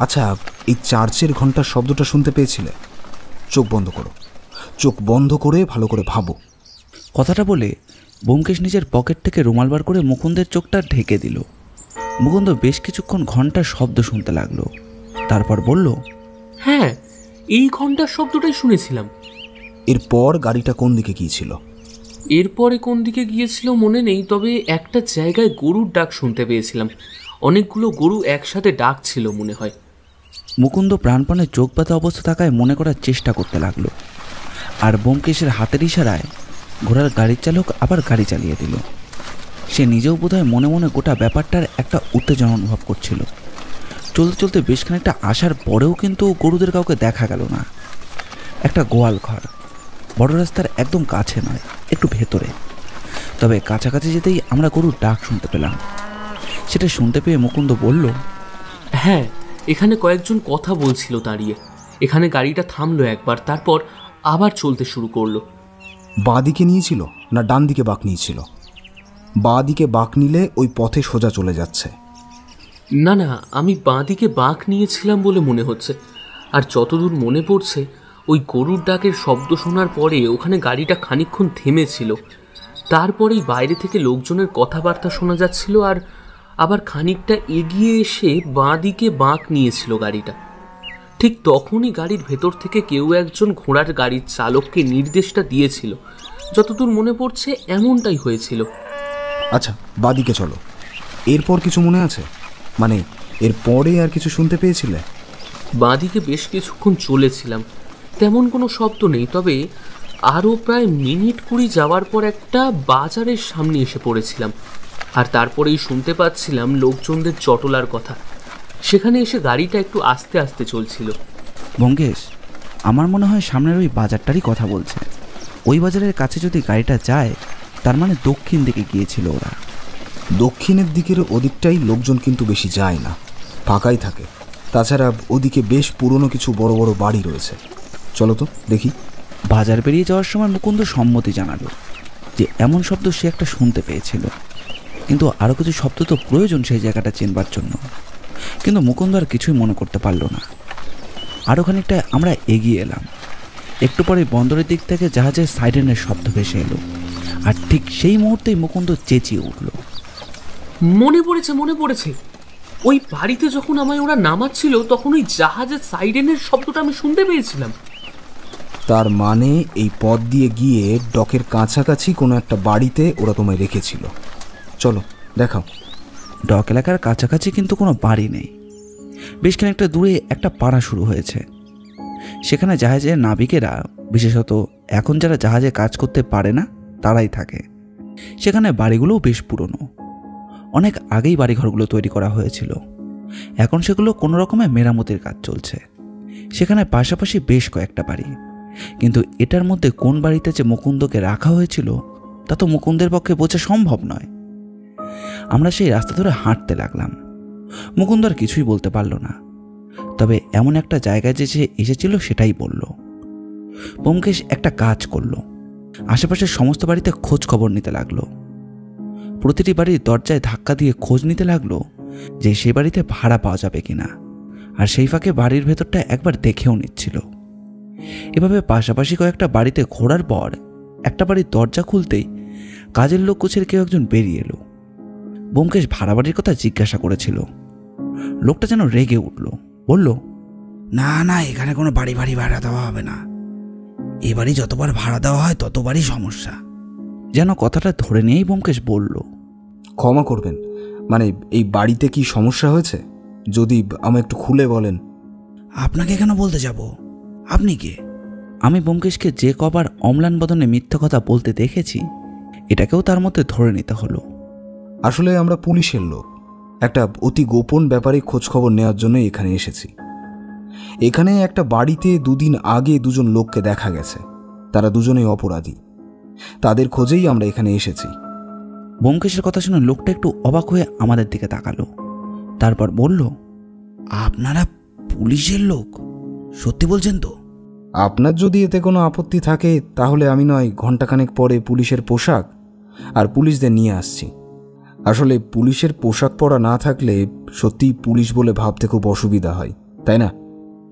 আচ্ছা, এই চার্চের ঘন্টার শব্দটা শুনতে পেয়েছিলে? চোখ বন্ধ করো, চোখ বন্ধ করে ভালো করে ভাবো। কথাটা বলে ব্যোমকেশ নিজের পকেট থেকে রুমাল বার করে মুকুন্দের চোখটা ঢেকে দিল। মুকুন্দ বেশ কিছুক্ষণ ঘন্টার শব্দ শুনতে লাগলো। তারপর বলল, হ্যাঁ, এই ঘন্টার শব্দটাই শুনেছিলাম। এরপর গাড়িটা কোন দিকে গিয়েছিল? এরপরে কোন দিকে গিয়েছিল মনে নেই, তবে একটা জায়গায় গরুর ডাক শুনতে পেয়েছিলাম। অনেকগুলো গরু একসাথে ডাকছিল মনে হয়। মুকুন্দ প্রাণপণে চোখ বাঁধা অবস্থা থাকায় মনে করার চেষ্টা করতে লাগলো। আর ব্যোমকেশের হাতের ইশারায় ঘোড়ার গাড়ির চালক আবার গাড়ি চালিয়ে দিল। সে নিজেও বোধহয় মনে মনে গোটা ব্যাপারটার একটা উত্তেজনা অনুভব করছিল। চলতে চলতে বেশ খানিকটা আসার পরেও কিন্তু গরুদের কাউকে দেখা গেল না। একটা গোয়াল ঘর, বড় রাস্তার একদম কাছে নয়, একটু ভেতরে। তবে কাছাকাছি যেতেই আমরা গরুর ডাক শুনতে পেলাম। সেটা শুনতে পেয়ে মুকুন্দ বলল, হ্যাঁ, এখানে কয়েকজন কথা বলছিল দাঁড়িয়ে। এখানে গাড়িটা থামলো একবার, তারপর আবার চলতে শুরু করলো। বাঁ দিকে নিয়েছিল না ডান দিকে বাঁক নিয়েছিল? বাঁ দিকে বাঁক নিলে ওই পথে সোজা চলে যাচ্ছে। না না, আমি বাঁ দিকে বাঁক নিয়েছিলাম বলে মনে হচ্ছে। আর যতদূর মনে পড়ছে, ওই গরুর ডাকের শব্দ শোনার পরে ওখানে গাড়িটা খানিকক্ষণ থেমেছিল। তারপরেই বাইরে থেকে লোকজনের কথাবার্তা শোনা যাচ্ছিল। আবার খানিকটা এগিয়ে এসে বাঁ দিকে বাঁক নিয়েছিল গাড়িটা। ঠিক তখনই গাড়ির ভেতর থেকে কেউ একজন ঘোড়ার গাড়ির চালককে নির্দেশটা দিয়েছিল। যতদূর মনে পড়ছে এমনটাই হয়েছিল। আচ্ছা, বাদিকে চলো। এরপর কিছু মনে আছে? মানে এর পরে আর কিছু শুনতে পেয়েছিলে? বাঁদিকে বেশ কিছুক্ষণ চলেছিলাম, তেমন কোনো শব্দ নেই। তবে আরও প্রায় মিনিট 20 যাওয়ার পর একটা বাজারের সামনে এসে পড়েছিলাম, আর তারপরেই শুনতে পাচ্ছিলাম লোকজনদের চটলার কথা। সেখানে এসে গাড়িটা একটু আস্তে আস্তে চলছিল। ব্যোমকেশ, আমার মনে হয় সামনের ওই বাজারটারই কথা বলছে। ওই বাজারের কাছে যদি গাড়িটা যায়, তার মানে দক্ষিণ দিকে গিয়েছিল ওরা। দক্ষিণের দিকের ওদিকটাই লোকজন কিন্তু বেশি যায় না, ফাঁকাই থাকে। তাছাড়া ওদিকে বেশ পুরনো কিছু বড় বড় বাড়ি রয়েছে। চলো তো দেখি। বাজার পেরিয়ে যাওয়ার সময় মুকুন্দ সম্মতি জানালো যে এমন শব্দ সে একটা শুনতে পেয়েছিল, কিন্তু আরও কিছু শব্দ তো প্রয়োজন সেই জায়গাটা চেনবার জন্য। কিন্তু মুকুন্দ আর কিছুই মনে করতে পারল না। আরও খানিকটা আমরা এগিয়ে এলাম। একটু পরে বন্দরের দিক থেকে জাহাজের সাইরেনের শব্দ ভেসে এলো, আর ঠিক সেই মুহূর্তেই মুকুন্দ চেঁচিয়ে উঠল, মনে পড়েছে। ওই বাড়িতে যখন আমায় ওরা নামাচ্ছিল তখন ওই জাহাজের সাইরেনের শব্দটা আমি শুনতে পেয়েছিলাম। তার মানে এই পথ দিয়ে গিয়ে ডকের কাছাকাছি কোনো একটা বাড়িতে ওরা তোমায় রেখেছিল। চলো দেখাও। ডক এলাকার কাছাকাছি কিন্তু কোনো বাড়ি নেই। বেশ খানিকটা দূরে একটা পাড়া শুরু হয়েছে। সেখানে জাহাজের নাবিকেরা, বিশেষত এখন যারা জাহাজে কাজ করতে পারে না তারাই থাকে। সেখানে বাড়িগুলোও বেশ পুরনো। অনেক আগেই বাড়িঘরগুলো তৈরি করা হয়েছিল। এখন সেগুলো কোনো রকমে মেরামতির কাজ চলছে। সেখানে পাশাপাশি বেশ কয়েকটা বাড়ি, কিন্তু এটার মধ্যে কোন বাড়িতে যে মুকুন্দকে রাখা হয়েছিল তা তো মুকুন্দের পক্ষে বোঝা সম্ভব নয়। আমরা সেই রাস্তা ধরে হাঁটতে লাগলাম। মুকুন্দ আর কিছুই বলতে পারল না, তবে এমন একটা জায়গায় যে সে এসেছিল সেটাই বলল। ব্যোমকেশ একটা কাজ করলো, আশেপাশের সমস্ত বাড়িতে খোঁজ খবর নিতে লাগলো। প্রতিটি বাড়ির দরজায় ধাক্কা দিয়ে খোঁজ নিতে লাগলো যে সেই বাড়িতে ভাড়া পাওয়া যাবে কিনা, আর সেই ফাঁকে বাড়ির ভেতরটা একবার দেখেও নিচ্ছিল। এভাবে পাশাপাশি কয়েকটা বাড়িতে ঘোরার পর একটা বাড়ির দরজা খুলতেই কাজের লোক গোছের কেউ একজন বেরিয়ে এলো। ব্যোমকেশ ভাড়া বাড়ির কথা জিজ্ঞাসা করেছিল। লোকটা যেন রেগে উঠল, বলল, না, এখানে কোনো বাড়ি ভাড়া দেওয়া হবে না। এ বাড়ি যতবার ভাড়া দেওয়া হয় ততবারই সমস্যা। যেন কথাটা ধরে নিয়েই ব্যোমকেশ বলল, ক্ষমা করবেন, মানে এই বাড়িতে কি সমস্যা হয়েছে যদি আমায় একটু খুলে বলেন। আপনাকে কেন বলতে যাব? আপনি কে? আমি ব্যোমকেশকে যে কবার অম্লান বদনে মিথ্যা কথা বলতে দেখেছি, এটাকেও তার মধ্যে ধরে নিতে হলো। আসলে আমরা পুলিশের লোক, একটা অতি গোপন ব্যাপারে খোঁজ খবর নেওয়ার জন্য এখানে এসেছি। এখানে একটা বাড়িতে 2 দিন আগে 2জন লোককে দেখা গেছে। তারা দুজনেই অপরাধী। তাদের খোঁজেই আমরা এখানে এসেছি। ব্যোমকেশের কথা শুনে লোকটা একটু অবাক হয়ে আমাদের দিকে তাকালো, তারপর বলল, আপনারা পুলিশের লোক? সত্যি বলছেন তো? আপনার যদি এতে কোনো আপত্তি থাকে তাহলে আমি নয় ঘণ্টাখানেক পরে পুলিশের পোশাক আর পুলিশদের নিয়ে আসছি। আসলে পুলিশের পোশাক পরা না থাকলে সত্যিই পুলিশ বলে ভাবতে খুব অসুবিধা হয়, তাই না?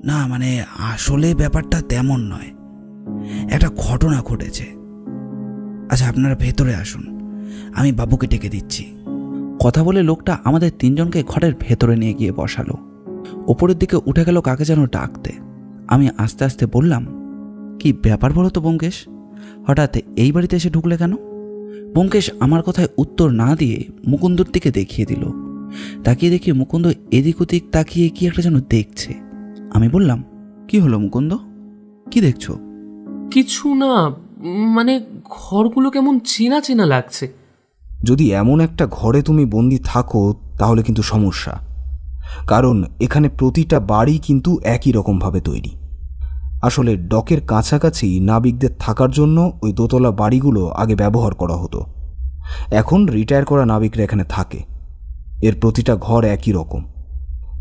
না, মানে আসলে ব্যাপারটা তেমন নয়। একটা ঘটনা ঘটেছে। আচ্ছা, আপনারা ভেতরে আসুন, আমি বাবুকে ডেকে দিচ্ছি। কথা বলে লোকটা আমাদের 3 জনকে ঘরের ভেতরে নিয়ে গিয়ে বসালো। ওপরের দিকে উঠে গেল কাকে যেন ডাকতে। আমি আস্তে আস্তে বললাম, কি ব্যাপার বলো তো ব্যোমকেশ, হঠাৎ এই বাড়িতে এসে ঢুকলে কেন? ব্যোমকেশ আমার কথায় উত্তর না দিয়ে মুকুন্দর দিকে দেখিয়ে দিল। তাকিয়ে দেখি মুকুন্দ এদিক ওদিক তাকিয়ে কি একটা যেন দেখছে। আমি বললাম, কি হলো মুকুন্দ, কি দেখছো? কিছু না, মানে ঘরগুলো কেমন চেনা চেনা লাগছে। যদি এমন একটা ঘরে তুমি বন্দি থাকো তাহলে কিন্তু সমস্যা, কারণ এখানে প্রতিটা বাড়ি কিন্তু একই রকমভাবে তৈরি। আসলে ডকের কাছাকাছি নাবিকদের থাকার জন্য ওই দোতলা বাড়িগুলো আগে ব্যবহার করা হতো। এখন রিটায়ার করা নাবিকরা এখানে থাকে। এর প্রতিটা ঘর একই রকম।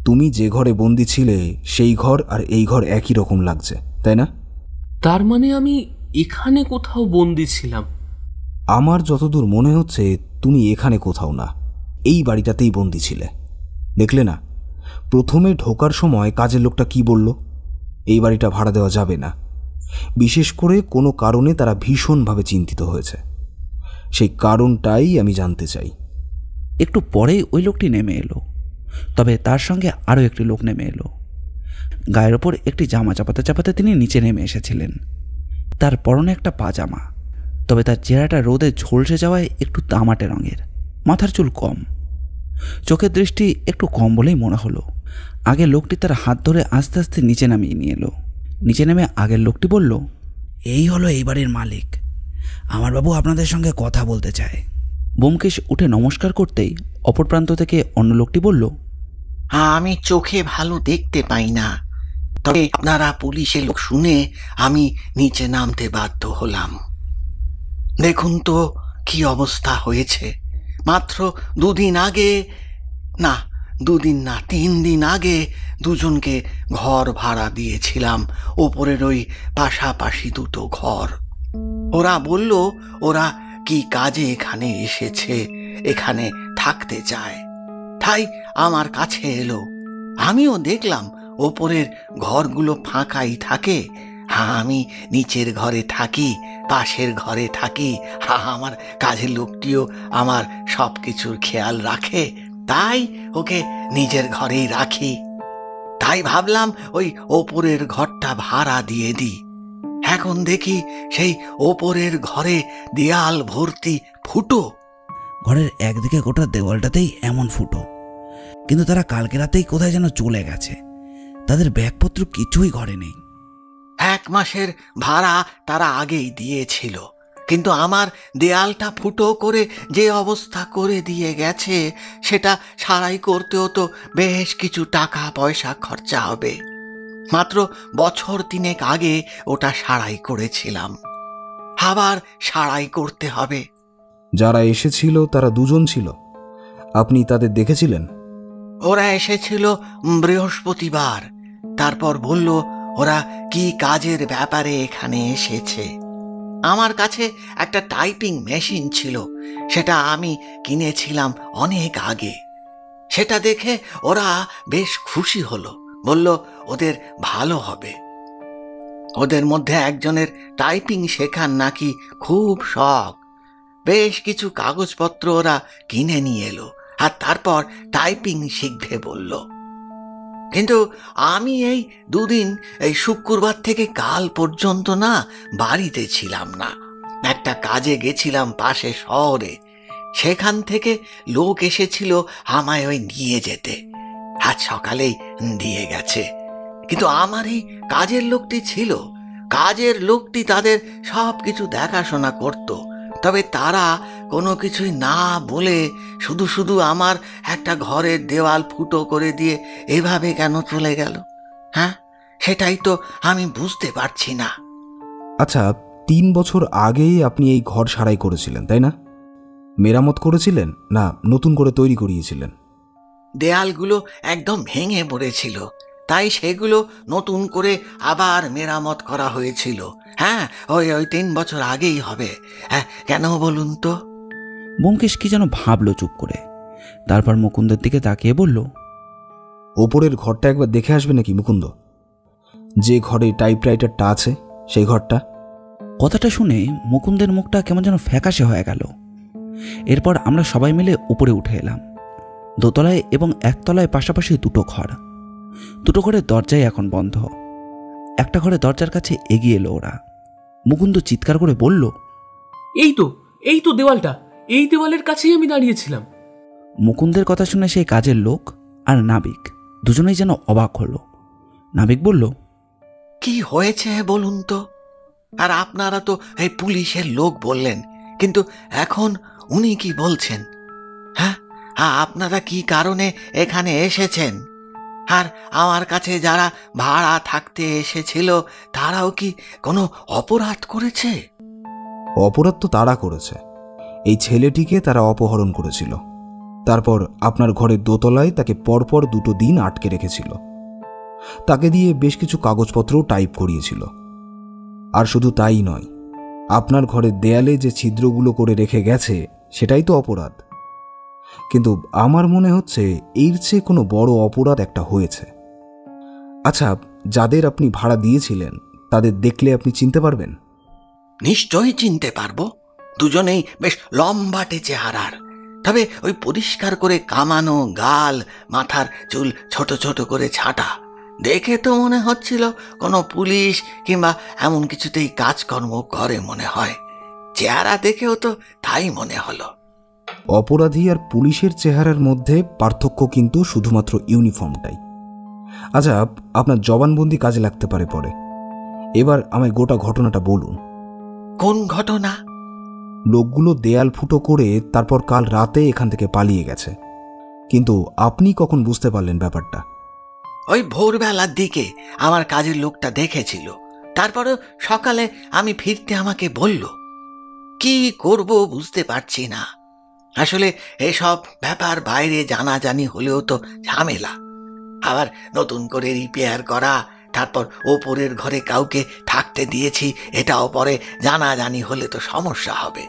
তুমি যে ঘরে বন্দি ছিলে সেই ঘর আর এই ঘর একই রকম লাগছে, তাই না? তার মানে আমি এখানে কোথাও বন্দি ছিলাম? আমার যতদূর মনে হচ্ছে তুমি এখানে কোথাও না, এই বাড়িটাতেই বন্দি ছিলে। দেখলে না, প্রথমে ঢোকার সময় কাজের লোকটা কি বলল? এই বাড়িটা ভাড়া দেওয়া যাবে না। বিশেষ করে কোনো কারণে তারা ভীষণভাবে চিন্তিত হয়েছে। সেই কারণটাই আমি জানতে চাই। একটু পরেই ওই লোকটি নেমে এলো, তবে তার সঙ্গে আরও একটি লোক নেমে এলো। গায়ের ওপর একটি জামা চাপাতে চাপাতে তিনি নিচে নেমে এসেছিলেন। তার পরনে একটা পাজামা, তবে তার চেহারাটা রোদে ঝলসে যাওয়ায় একটু তামাটে রঙের, মাথার চুল কম, চোখের দৃষ্টি একটু কম বলেই মনে হলো। আগে লোকটি তার হাত ধরে আস্তে আস্তে নিচে নামিয়ে নিয়ে এলো। নিচে নেমে আগের লোকটি বলল, এই হলো এই বাড়ির মালিক, আমার বাবু আপনাদের সঙ্গে কথা বলতে চায়। ব্যোমকেশ উঠে নমস্কার করতেই অপর প্রান্ত থেকে অন্য লোকটি বলল, আমি চোখে ভালো দেখতে পাই না, তবে আপনারা পুলিশের লোক শুনে আমি নিচে নামতে বাধ্য হলাম। দেখুন তো কি অবস্থা হয়েছে। মাত্র 2 দিন আগে, না 2 দিন না 3 দিন আগে দুজনকে ঘর ভাড়া দিয়েছিলাম, ওপরের ওই পাশাপাশি 2টো ঘর। ওরা বলল ওরা কি কাজে এখানে এসেছে, এখানে থাকতে চায়, তাই আমার কাছে এলো। আমিও দেখলাম ওপরের ঘরগুলো ফাঁকাই থাকে, আমি নিচের ঘরে থাকি, পাশের ঘরে থাকি। আমার কাজের লোকটিও আমার সব কিছুর খেয়াল রাখে, তাই ওকে নিজের ঘরেই রাখি। তাই ভাবলাম ওই ওপরের ঘরটা ভাড়া দিয়ে দিই। এখন দেখি সেই ওপরের ঘরে দেয়াল ভর্তি ফুটো। ঘরের একদিকে গোটা দেওয়ালটাতেই এমন ফুটো, কিন্তু তারা কালকে রাতেই কোথায় যেন চলে গেছে, তাদের ব্যাগপত্র কিছুই ঘরে নেই। 1 মাসের ভাড়া তারা আগেই দিয়েছিল, কিন্তু আমার দেয়ালটা ফুটো করে যে অবস্থা করে দিয়ে গেছে, সেটা সারাই করতেও তো বেশ কিছু টাকা পয়সা খরচা হবে। মাত্র বছর 3 আগে ওটা সারাই করেছিলাম, আবার সারাই করতে হবে। যারা এসেছিল তারা 2 জন ছিল, আপনি তাদের দেখেছিলেন? ওরা এসেছিল বৃহস্পতিবার, তারপর বলল ওরা কি কাজের ব্যাপারে এখানে এসেছে। আমার কাছে একটা টাইপিং মেশিন ছিল, সেটা আমি কিনেছিলাম অনেক আগে। সেটা দেখে ওরা বেশ খুশি হলো, বলল ওদের ভালো হবে। ওদের মধ্যে একজনের টাইপিং শেখার নাকি খুব শখ। বেশ কিছু কাগজপত্র ওরা কিনে নিয়ে এলো, আর তারপর টাইপিং শিখবে বলল। কিন্তু আমি এই 2 দিন, এই শুক্রবার থেকে কাল পর্যন্ত না বাড়িতে ছিলাম না। একটা কাজে গেছিলাম পাশে শহরে, সেখান থেকে লোক এসেছিল আমায় ওই নিয়ে যেতে। আজ সকালেই দিয়ে গেছে। কিন্তু আমার এই কাজের লোকটি ছিল, কাজের লোকটি তাদের সব কিছু দেখাশোনা করত। তবে তারা কোনো কিছুই না বলে শুধু শুধু আমার একটা ঘরের দেওয়াল ফুটো করে দিয়ে এভাবে কেন চলে গেল? হ্যাঁ, সেটাই তো আমি বুঝতে পারছি না। আচ্ছা, 3 বছর আগেই আপনি এই ঘর সারাই করেছিলেন, তাই না? মেরামত করেছিলেন না নতুন করে তৈরি করিয়েছিলেন? দেয়ালগুলো একদম ভেঙে পড়েছিল, তাই সেগুলো নতুন করে আবার মেরামত করা হয়েছিল। হ্যাঁ, ওই 3 বছর আগেই হবে। হ্যাঁ, কেন বলুন তো? ব্যোমকেশ কি যেন ভাবলো চুপ করে, তারপর মুকুন্দের দিকে তাকিয়ে বলল, ওপরের ঘরটা একবার দেখে আসবে নাকি মুকুন্দ? যে ঘরে টাইপরাইটারটা আছে সেই ঘরটা। কথাটা শুনে মুকুন্দের মুখটা কেমন যেন ফ্যাকাশে হয়ে গেল। এরপর আমরা সবাই মিলে উপরে উঠে এলাম। 2 তলায় এবং 1 তলায় পাশাপাশি 2টো ঘর। 2টো ঘরের দরজাই এখন বন্ধ। একটা ঘরের দরজার কাছে এগিয়ে এলো ওরা। মুকুন্দ চিৎকার করে বলল, এই তো দেওয়ালটা, এই দেওয়ালের কাছেই আমি দাঁড়িয়েছিলাম। মুকুন্দের কথা শুনে সেই কাজের লোক আর নাবিক দুজনেই যেন অবাক হলো। নাবিক বলল, কি হয়েছে বলুন তো? আর আপনারা তো এই পুলিশের লোক বললেন, কিন্তু এখন উনি কি বলছেন? হ্যাঁ, আপনারা কি কারণে এখানে এসেছেন? আর আমার কাছে যারা ভাড়া থাকতে এসেছিল তারাও কি কোনো অপরাধ করেছে? অপরাধ তো তারা করেছে। এই ছেলেটিকে তারা অপহরণ করেছিল, তারপর আপনার ঘরের 2 তলায় তাকে পরপর 2টো দিন আটকে রেখেছিল। তাকে দিয়ে বেশ কিছু কাগজপত্রও টাইপ করিয়েছিল। আর শুধু তাই নয়, আপনার ঘরের দেয়ালে যে ছিদ্রগুলো করে রেখে গেছে সেটাই তো অপরাধ। কিন্তু আমার মনে হচ্ছে এর চেয়ে কোনো বড় অপরাধ একটা হয়েছে। আচ্ছা, যাদের আপনি ভাড়া দিয়েছিলেন তাদের দেখলে আপনি চিনতে পারবেন? নিশ্চয়ই চিনতে পারবো। দুজনেই বেশ লম্বাটে চেহারার, তবে ওই পরিষ্কার করে কামানো গাল, মাথার চুল ছোট ছোট করে ছাঁটা দেখে তো মনে হচ্ছিল কোনো পুলিশ কিংবা এমন কিছুতেই কাজকর্ম করে মনে হয়। চেহারা দেখেও তো তাই মনে হলো। অপরাধী আর পুলিশের চেহারার মধ্যে পার্থক্য কিন্তু শুধুমাত্র ইউনিফর্মটাই। আচ্ছা, আপনার জবানবন্দি কাজে লাগতে পারে পরে। এবার আমায় গোটা ঘটনাটা বলুন। কোন ঘটনা? লোকগুলো দেয়াল ফুটো করে তারপর কাল রাতে এখান থেকে পালিয়ে গেছে, কিন্তু আপনি কখন বুঝতে পারলেন ব্যাপারটা? ওই ভোরবেলার দিকে আমার কাজের লোকটা দেখেছিল, তারপরে সকালে আমি ফিরতে আমাকে বলল। কি করব বুঝতে পারছি না। আসলে এসব ব্যাপার বাইরে জানাজানি হলেও তো ঝামেলা। আবার নতুন করে রিপেয়ার করা, তারপর ওপরের ঘরে কাউকে থাকতে দিয়েছি, এটাও পরে জানাজানি হলে তো সমস্যা হবে।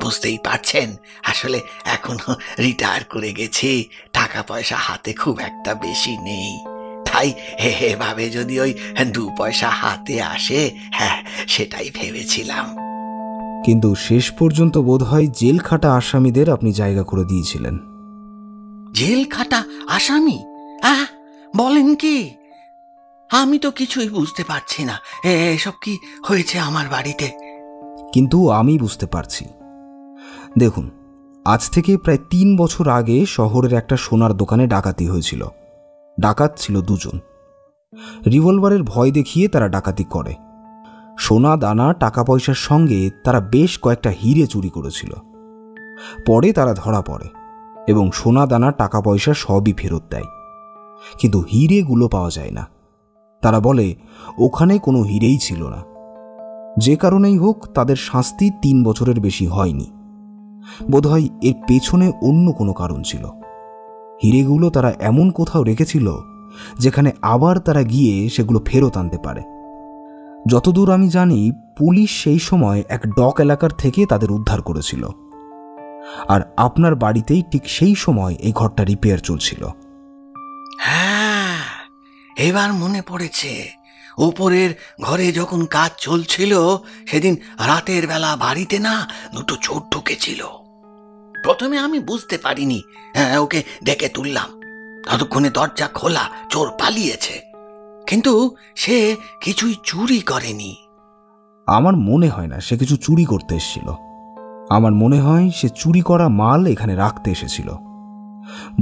বুঝতেই পারছেন, আসলে এখনো রিটায়ার করে গেছি, টাকা পয়সা হাতে খুব একটা বেশি নেই। তাই এভাবে যদি ওই 2 পয়সা হাতে আসে, হ্যাঁ সেটাই ভেবেছিলাম। কিন্তু শেষ পর্যন্ত বোধহয় জেল খাটা আসামিদের আপনি জায়গা করে দিয়েছিলেন। জেল খাটা আসামি? বলেন কি? আমি তো কিছুই বুঝতে পারছি না, এসব কি হয়েছে আমার বাড়িতে। কিন্তু আমি বুঝতে পারছি। দেখুন, আজ থেকে প্রায় 3 বছর আগে শহরের একটা সোনার দোকানে ডাকাতি হয়েছিল। ডাকাত ছিল 2 জন। রিভলভারের ভয় দেখিয়ে তারা ডাকাতি করে। সোনা দানা টাকা পয়সার সঙ্গে তারা বেশ কয়েকটা হিরে চুরি করেছিল। পরে তারা ধরা পড়ে এবং সোনা দানা টাকা পয়সা সবই ফেরত দেয়, কিন্তু হিরেগুলো পাওয়া যায় না। তারা বলে ওখানে কোনো হিরেই ছিল না। যে কারণেই হোক তাদের শাস্তি 3 বছরের বেশি হয়নি। বোধহয় এর পেছনে অন্য কোনো কারণ ছিল। হিরেগুলো তারা এমন কোথাও রেখেছিল যেখানে আবার তারা গিয়ে সেগুলো ফেরত আনতে পারে। যতদূর আমি জানি, পুলিশ সেই সময় এক ডক এলাকার থেকে তাদের উদ্ধার করেছিল। আর আপনার বাড়িতেই ঠিক সেই সময় এই ঘরটা রিপেয়ার চলছিল। হ্যাঁ, এবার মনে পড়েছে। উপরের ঘরে যখন কাজ চলছিল, সেদিন রাতের বেলা বাড়িতে না 2টো চোর ঢুকেছিল। প্রথমে আমি বুঝতে পারিনি, ওকে ডেকে তুললাম। ততক্ষণে দরজা খোলা, চোর পালিয়েছে, কিন্তু সে কিছুই চুরি করেনি। আমার মনে হয় না সে কিছু চুরি করতে এসেছিল। আমার মনে হয় সে চুরি করা মাল এখানে রাখতে এসেছিল।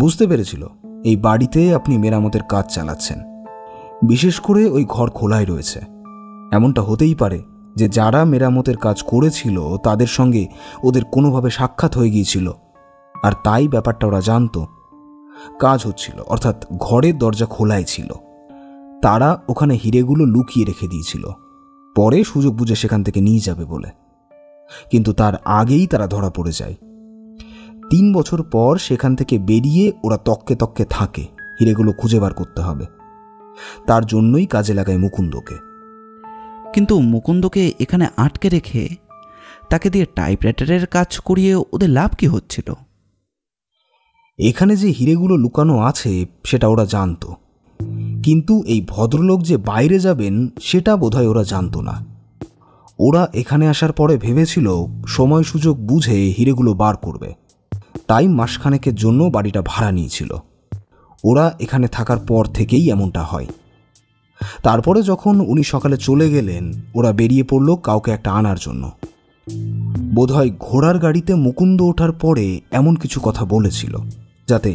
বুঝতে পেরেছিল এই বাড়িতে আপনি মেরামতের কাজ চালাচ্ছেন। বিশেষ করে ওই ঘর খোলাই রয়েছে। এমনটা হতেই পারে যে যারা মেরামতের কাজ করেছিল তাদের সঙ্গে ওদের কোনোভাবে সাক্ষাৎ হয়ে গিয়েছিল, আর তাই ব্যাপারটা ওরা জানতো। কাজ হচ্ছিল, অর্থাৎ ঘরের দরজা খোলাই ছিল। তারা ওখানে হিরেগুলো লুকিয়ে রেখে দিয়েছিল, পরে সুযোগ বুঝে সেখান থেকে নিয়ে যাবে বলে। কিন্তু তার আগেই তারা ধরা পড়ে যায়। 3 বছর পর সেখান থেকে বেরিয়ে ওরা তককে তককে থাকে হিরেগুলো খুঁজে বার করতে হবে। তার জন্যই কাজে লাগায় মুকুন্দকে। কিন্তু মুকুন্দকে এখানে আটকে রেখে তাকে দিয়ে টাইপরাইটারের কাজ করিয়ে ওদের লাভ কি হচ্ছিল? এখানে যে হিরেগুলো লুকানো আছে সেটা ওরা জানতো, কিন্তু এই ভদ্রলোক যে বাইরে যাবেন সেটা বোধহয় ওরা জানতো না। ওরা এখানে আসার পরে ভেবেছিল সময় সুযোগ বুঝে হিরেগুলো বার করবে, তাই মাসখানেকের জন্য বাড়িটা ভাড়া নিয়েছিল। ওরা এখানে থাকার পর থেকেই এমনটা হয়। তারপরে যখন উনি সকালে চলে গেলেন, ওরা বেরিয়ে পড়ল কাউকে একটা আনার জন্য। বোধহয় ঘোড়ার গাড়িতে মুকুন্দ ওঠার পরে এমন কিছু কথা বলেছিল যাতে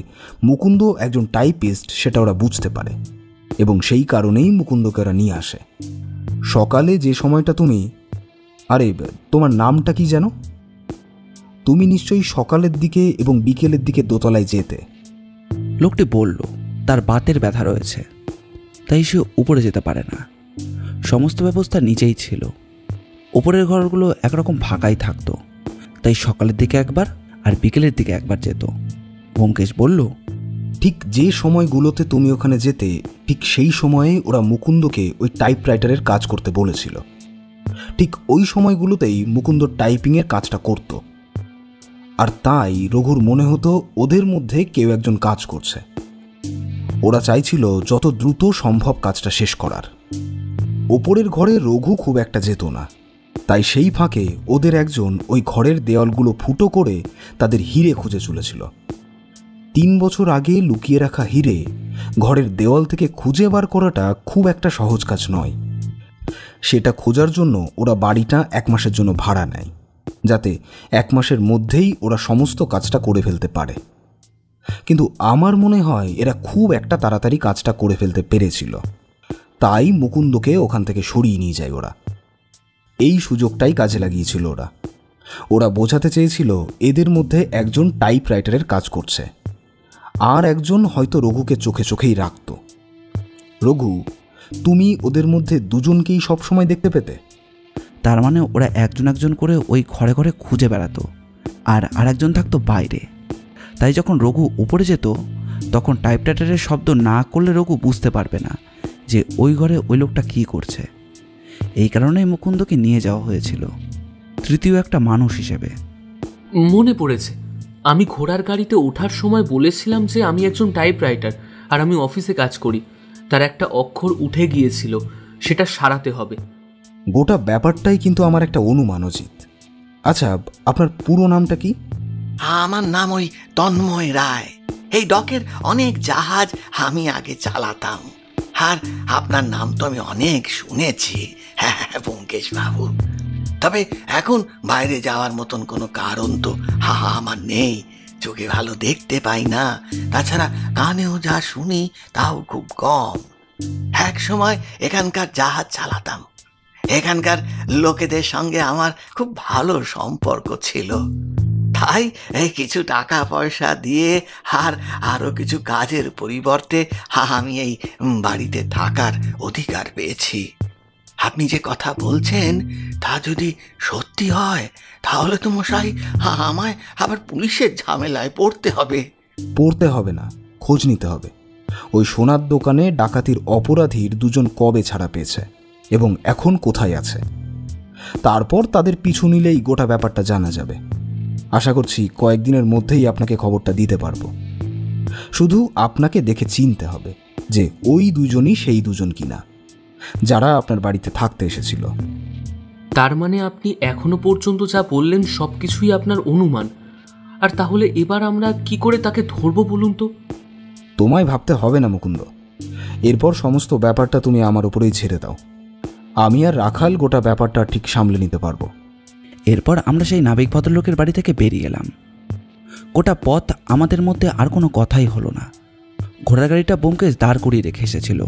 মুকুন্দ একজন টাইপিস্ট সেটা ওরা বুঝতে পারে, এবং সেই কারণেই মুকুন্দকে ওরা নিয়ে আসে। সকালে যে সময়টা তোমার নামটা কি যেন? তুমি নিশ্চয়ই সকালের দিকে এবং বিকেলের দিকে দোতলায় যেতে। লোকটি বলল তার বাতের ব্যথা রয়েছে, তাই সে উপরে যেতে পারে না। সমস্ত ব্যবস্থা নিচেই ছিল। উপরের ঘরগুলো একরকম ফাঁকাই থাকতো, তাই সকালের দিকে একবার আর বিকেলের দিকে একবার যেত। ব্যোমকেশ বলল, ঠিক যে সময়গুলোতে তুমি ওখানে যেতে, ঠিক সেই সময়ে ওরা মুকুন্দকে ওই টাইপরাইটারের কাজ করতে বলেছিল। ঠিক ওই সময়গুলোতেই মুকুন্দ টাইপিংয়ের কাজটা করত, আর তাই রঘুর মনে হতো ওদের মধ্যে কেউ একজন কাজ করছে। ওরা চাইছিল যত দ্রুত সম্ভব কাজটা শেষ করার। ওপরের ঘরে রঘু খুব একটা যেত না, তাই সেই ফাঁকে ওদের একজন ওই ঘরের দেওয়ালগুলো ফুটো করে তাদের হিরে খুঁজে চলেছিল। 3 বছর আগে লুকিয়ে রাখা হিরে ঘরের দেওয়াল থেকে খুঁজে বার করাটা খুব একটা সহজ কাজ নয়। সেটা খোঁজার জন্য ওরা বাড়িটা 1 মাসের জন্য ভাড়া নেয়, যাতে 1 মাসের মধ্যেই ওরা সমস্ত কাজটা করে ফেলতে পারে। কিন্তু আমার মনে হয় এরা খুব একটা তাড়াতাড়ি কাজটা করে ফেলতে পেরেছিল, তাই মুকুন্দকে ওখান থেকে সরিয়ে নিয়ে যায় ওরা। এই সুযোগটাই কাজে লাগিয়েছিল ওরা বোঝাতে চেয়েছিল এদের মধ্যে একজন টাইপরাইটারের কাজ করছে, আর একজন হয়তো রঘুকে চোখে চোখেই রাখত। রঘু, তুমি ওদের মধ্যে দুজনকেই সবসময় দেখতে পেতে? তার মানে ওরা একজন একজন করে ওই ঘরে ঘরে খুঁজে বেড়াতো, আর আরেকজন থাকতো বাইরে। তাই যখন রঘু উপরে যেত তখন টাইপরাইটারের শব্দ না করলে রঘু বুঝতে পারবে না যে ওই ঘরে ওই লোকটা কী করছে। এই কারণেই মুকুন্দকে নিয়ে যাওয়া হয়েছিল, তৃতীয় একটা মানুষ হিসেবে। মনে পড়েছে, আমি ঘোড়ার গাড়িতে ওঠার সময় বলেছিলাম যে আমি একজন টাইপরাইটার আর আমি অফিসে কাজ করি। তার একটা অক্ষর উঠে গিয়েছিল, সেটা সারাতে হবে। গোটা ব্যাপারটাই কিন্তু আমার একটা অনুমান উচিত। আচ্ছা, আপনার পুরো নামটা কি? আমার নাম ওই তন্ময় রায়। এই ডকের অনেক জাহাজ আমি আগে চালাতাম, আর আপনার নাম তো আমি অনেক শুনেছি। হ্যাঁ ব্যোমকেশ বাবু, তবে এখন বাইরে যাওয়ার মতন কোনো কারণ তো আমার নেই। চোখে ভালো দেখতে পাই না, তাছাড়া কানেও যা শুনি তাও খুব কম। এক সময় এখানকার জাহাজ চালাতাম, এখানকার লোকেদের সঙ্গে আমার খুব ভালো সম্পর্ক ছিল। তাই এই কিছু টাকা পয়সা দিয়ে আর আরো কিছু কাজের পরিবর্তে আমি এই বাড়িতে থাকার অধিকার পেয়েছি। আপনি যে কথা বলছেন তা যদি সত্যি হয় তাহলে তো মশাই আমায় আবার পুলিশের ঝামেলায় পড়তে হবে। পড়তে হবে না, খোঁজ নিতে হবে। ওই সোনার দোকানে ডাকাতির অপরাধীর 2জন কবে ছাড়া পেয়েছে এবং এখন কোথায় আছে, তারপর তাদের পিছু নিলেই গোটা ব্যাপারটা জানা যাবে। আশা করছি কয়েকদিনের মধ্যেই আপনাকে খবরটা দিতে পারবো। শুধু আপনাকে দেখে চিনতে হবে যে ওই 2জনই সেই 2জন কিনা যারা আপনার বাড়িতে থাকতে এসেছিল। তার মানে আপনি এখনো পর্যন্ত যা বললেন সবকিছুই আপনার অনুমান। আর তাহলে এবার আমরা কি করে তাকে ধরবো বলুন তো? তোমায় ভাবতে হবে না মুকুন্দ, এরপর সমস্ত ব্যাপারটা তুমি আমার উপরেই ছেড়ে দাও। আমি আর রাখাল গোটা ব্যাপারটা ঠিক সামলে নিতে পারবো। এরপর আমরা সেই নাবিক ভদ্রলোকের বাড়ি থেকে বেরিয়ে এলাম। গোটা পথ আমাদের মধ্যে আর কোনো কথাই হলো না। ঘোড়ার গাড়িটা ব্যোমকেশ দাঁড় করিয়ে রেখে এসেছিল।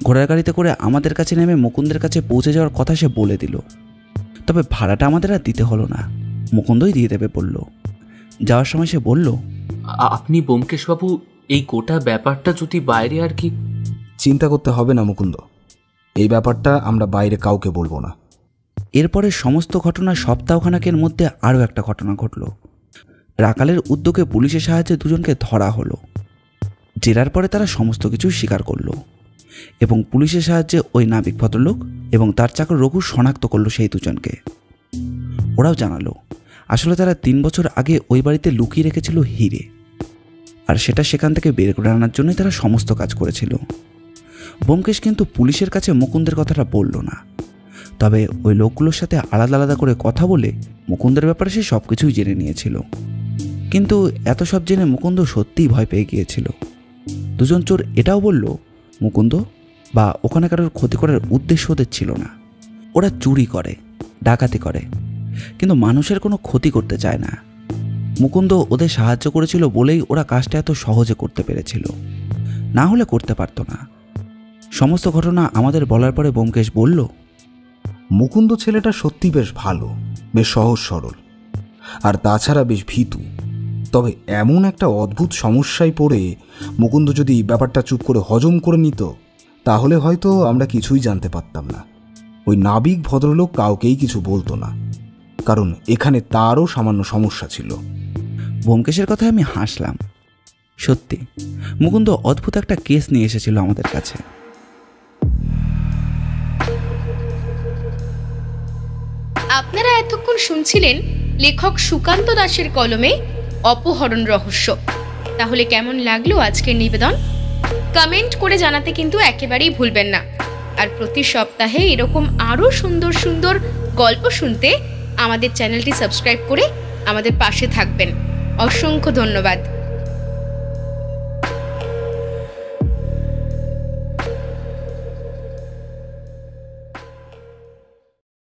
ঘোড়ার গাড়িতে করে আমাদের কাছে নেমে মুকুন্দের কাছে পৌঁছে যাওয়ার কথা সে বলে দিল। তবে ভাড়াটা আমাদের আর দিতে হলো না, মুকুন্দই দিয়ে দেবে বলল। যাওয়ার সময় সে বলল, আপনি ব্যোমকেশবাবু এই গোটা ব্যাপারটা যদি বাইরে আর কি। চিন্তা করতে হবে না মুকুন্দ, এই ব্যাপারটা আমরা বাইরে কাউকে বলবো না। এরপরে সমস্ত ঘটনা সপ্তাহখানেকের মধ্যে আরও একটা ঘটনা ঘটল। রাখালের উদ্যোগে পুলিশের সাহায্যে 2জনকে ধরা হলো। জেরার পরে তারা সমস্ত কিছু স্বীকার করলো এবং পুলিশের সাহায্যে ওই নাবিক ভদ্রলোক এবং তার চাকর রঘু শনাক্ত করলো সেই 2জনকে। ওরাও জানালো আসলে তারা 3 বছর আগে ওই বাড়িতে লুকিয়ে রেখেছিল হিরে, আর সেটা সেখান থেকে বের করে আনার জন্যই তারা সমস্ত কাজ করেছিল। ব্যোমকেশ কিন্তু পুলিশের কাছে মুকুন্দের কথাটা বলল না, তবে ওই লোকগুলোর সাথে আলাদা আলাদা করে কথা বলে মুকুন্দের ব্যাপারে সে সব কিছুই জেনে নিয়েছিল। কিন্তু এত সব জেনে মুকুন্দ সত্যিই ভয় পেয়ে গিয়েছিল। 2জন চোর এটাও বলল মুকুন্দ বা ওখানে কারোর ক্ষতি করার উদ্দেশ্য ওদের ছিল না। ওরা চুরি করে, ডাকাতি করে, কিন্তু মানুষের কোনো ক্ষতি করতে চায় না। মুকুন্দ ওদের সাহায্য করেছিল বলেই ওরা কাজটা এত সহজে করতে পেরেছিল, না হলে করতে পারতো না। সমস্ত ঘটনা আমাদের বলার পরে ব্যোমকেশ বলল, মুকুন্দ ছেলেটা সত্যি বেশ ভালো, বেশ সহজ সরল, আর তাছাড়া বেশ ভীতু। তবে এমন একটা অদ্ভুত সমস্যায় পড়ে মুকুন্দ যদি ব্যাপারটা চুপ করে হজম করে নিত তাহলে হয়তো আমরা কিছুই জানতে পারতাম না। ওই নাবিক ভদ্রলোক কাউকেই কিছু বলতো না, কারণ এখানে তারও সামান্য সমস্যা ছিল। ব্যোমকেশের কথায় আমি হাসলাম। সত্যি মুকুন্দ অদ্ভুত একটা কেস নিয়ে এসেছিল আমাদের কাছে। আপনারা এতক্ষণ শুনছিলেন লেখক সুকান্ত দাশের কলমে অপহরণ রহস্য। তাহলে কেমন লাগলো আজকের নিবেদন? কমেন্ট করে জানাতে কিন্তু একেবারেই ভুলবেন না। আর প্রতি সপ্তাহে এরকম আরও সুন্দর সুন্দর গল্প শুনতে আমাদের চ্যানেলটি সাবস্ক্রাইব করে আমাদের পাশে থাকবেন। অসংখ্য ধন্যবাদ।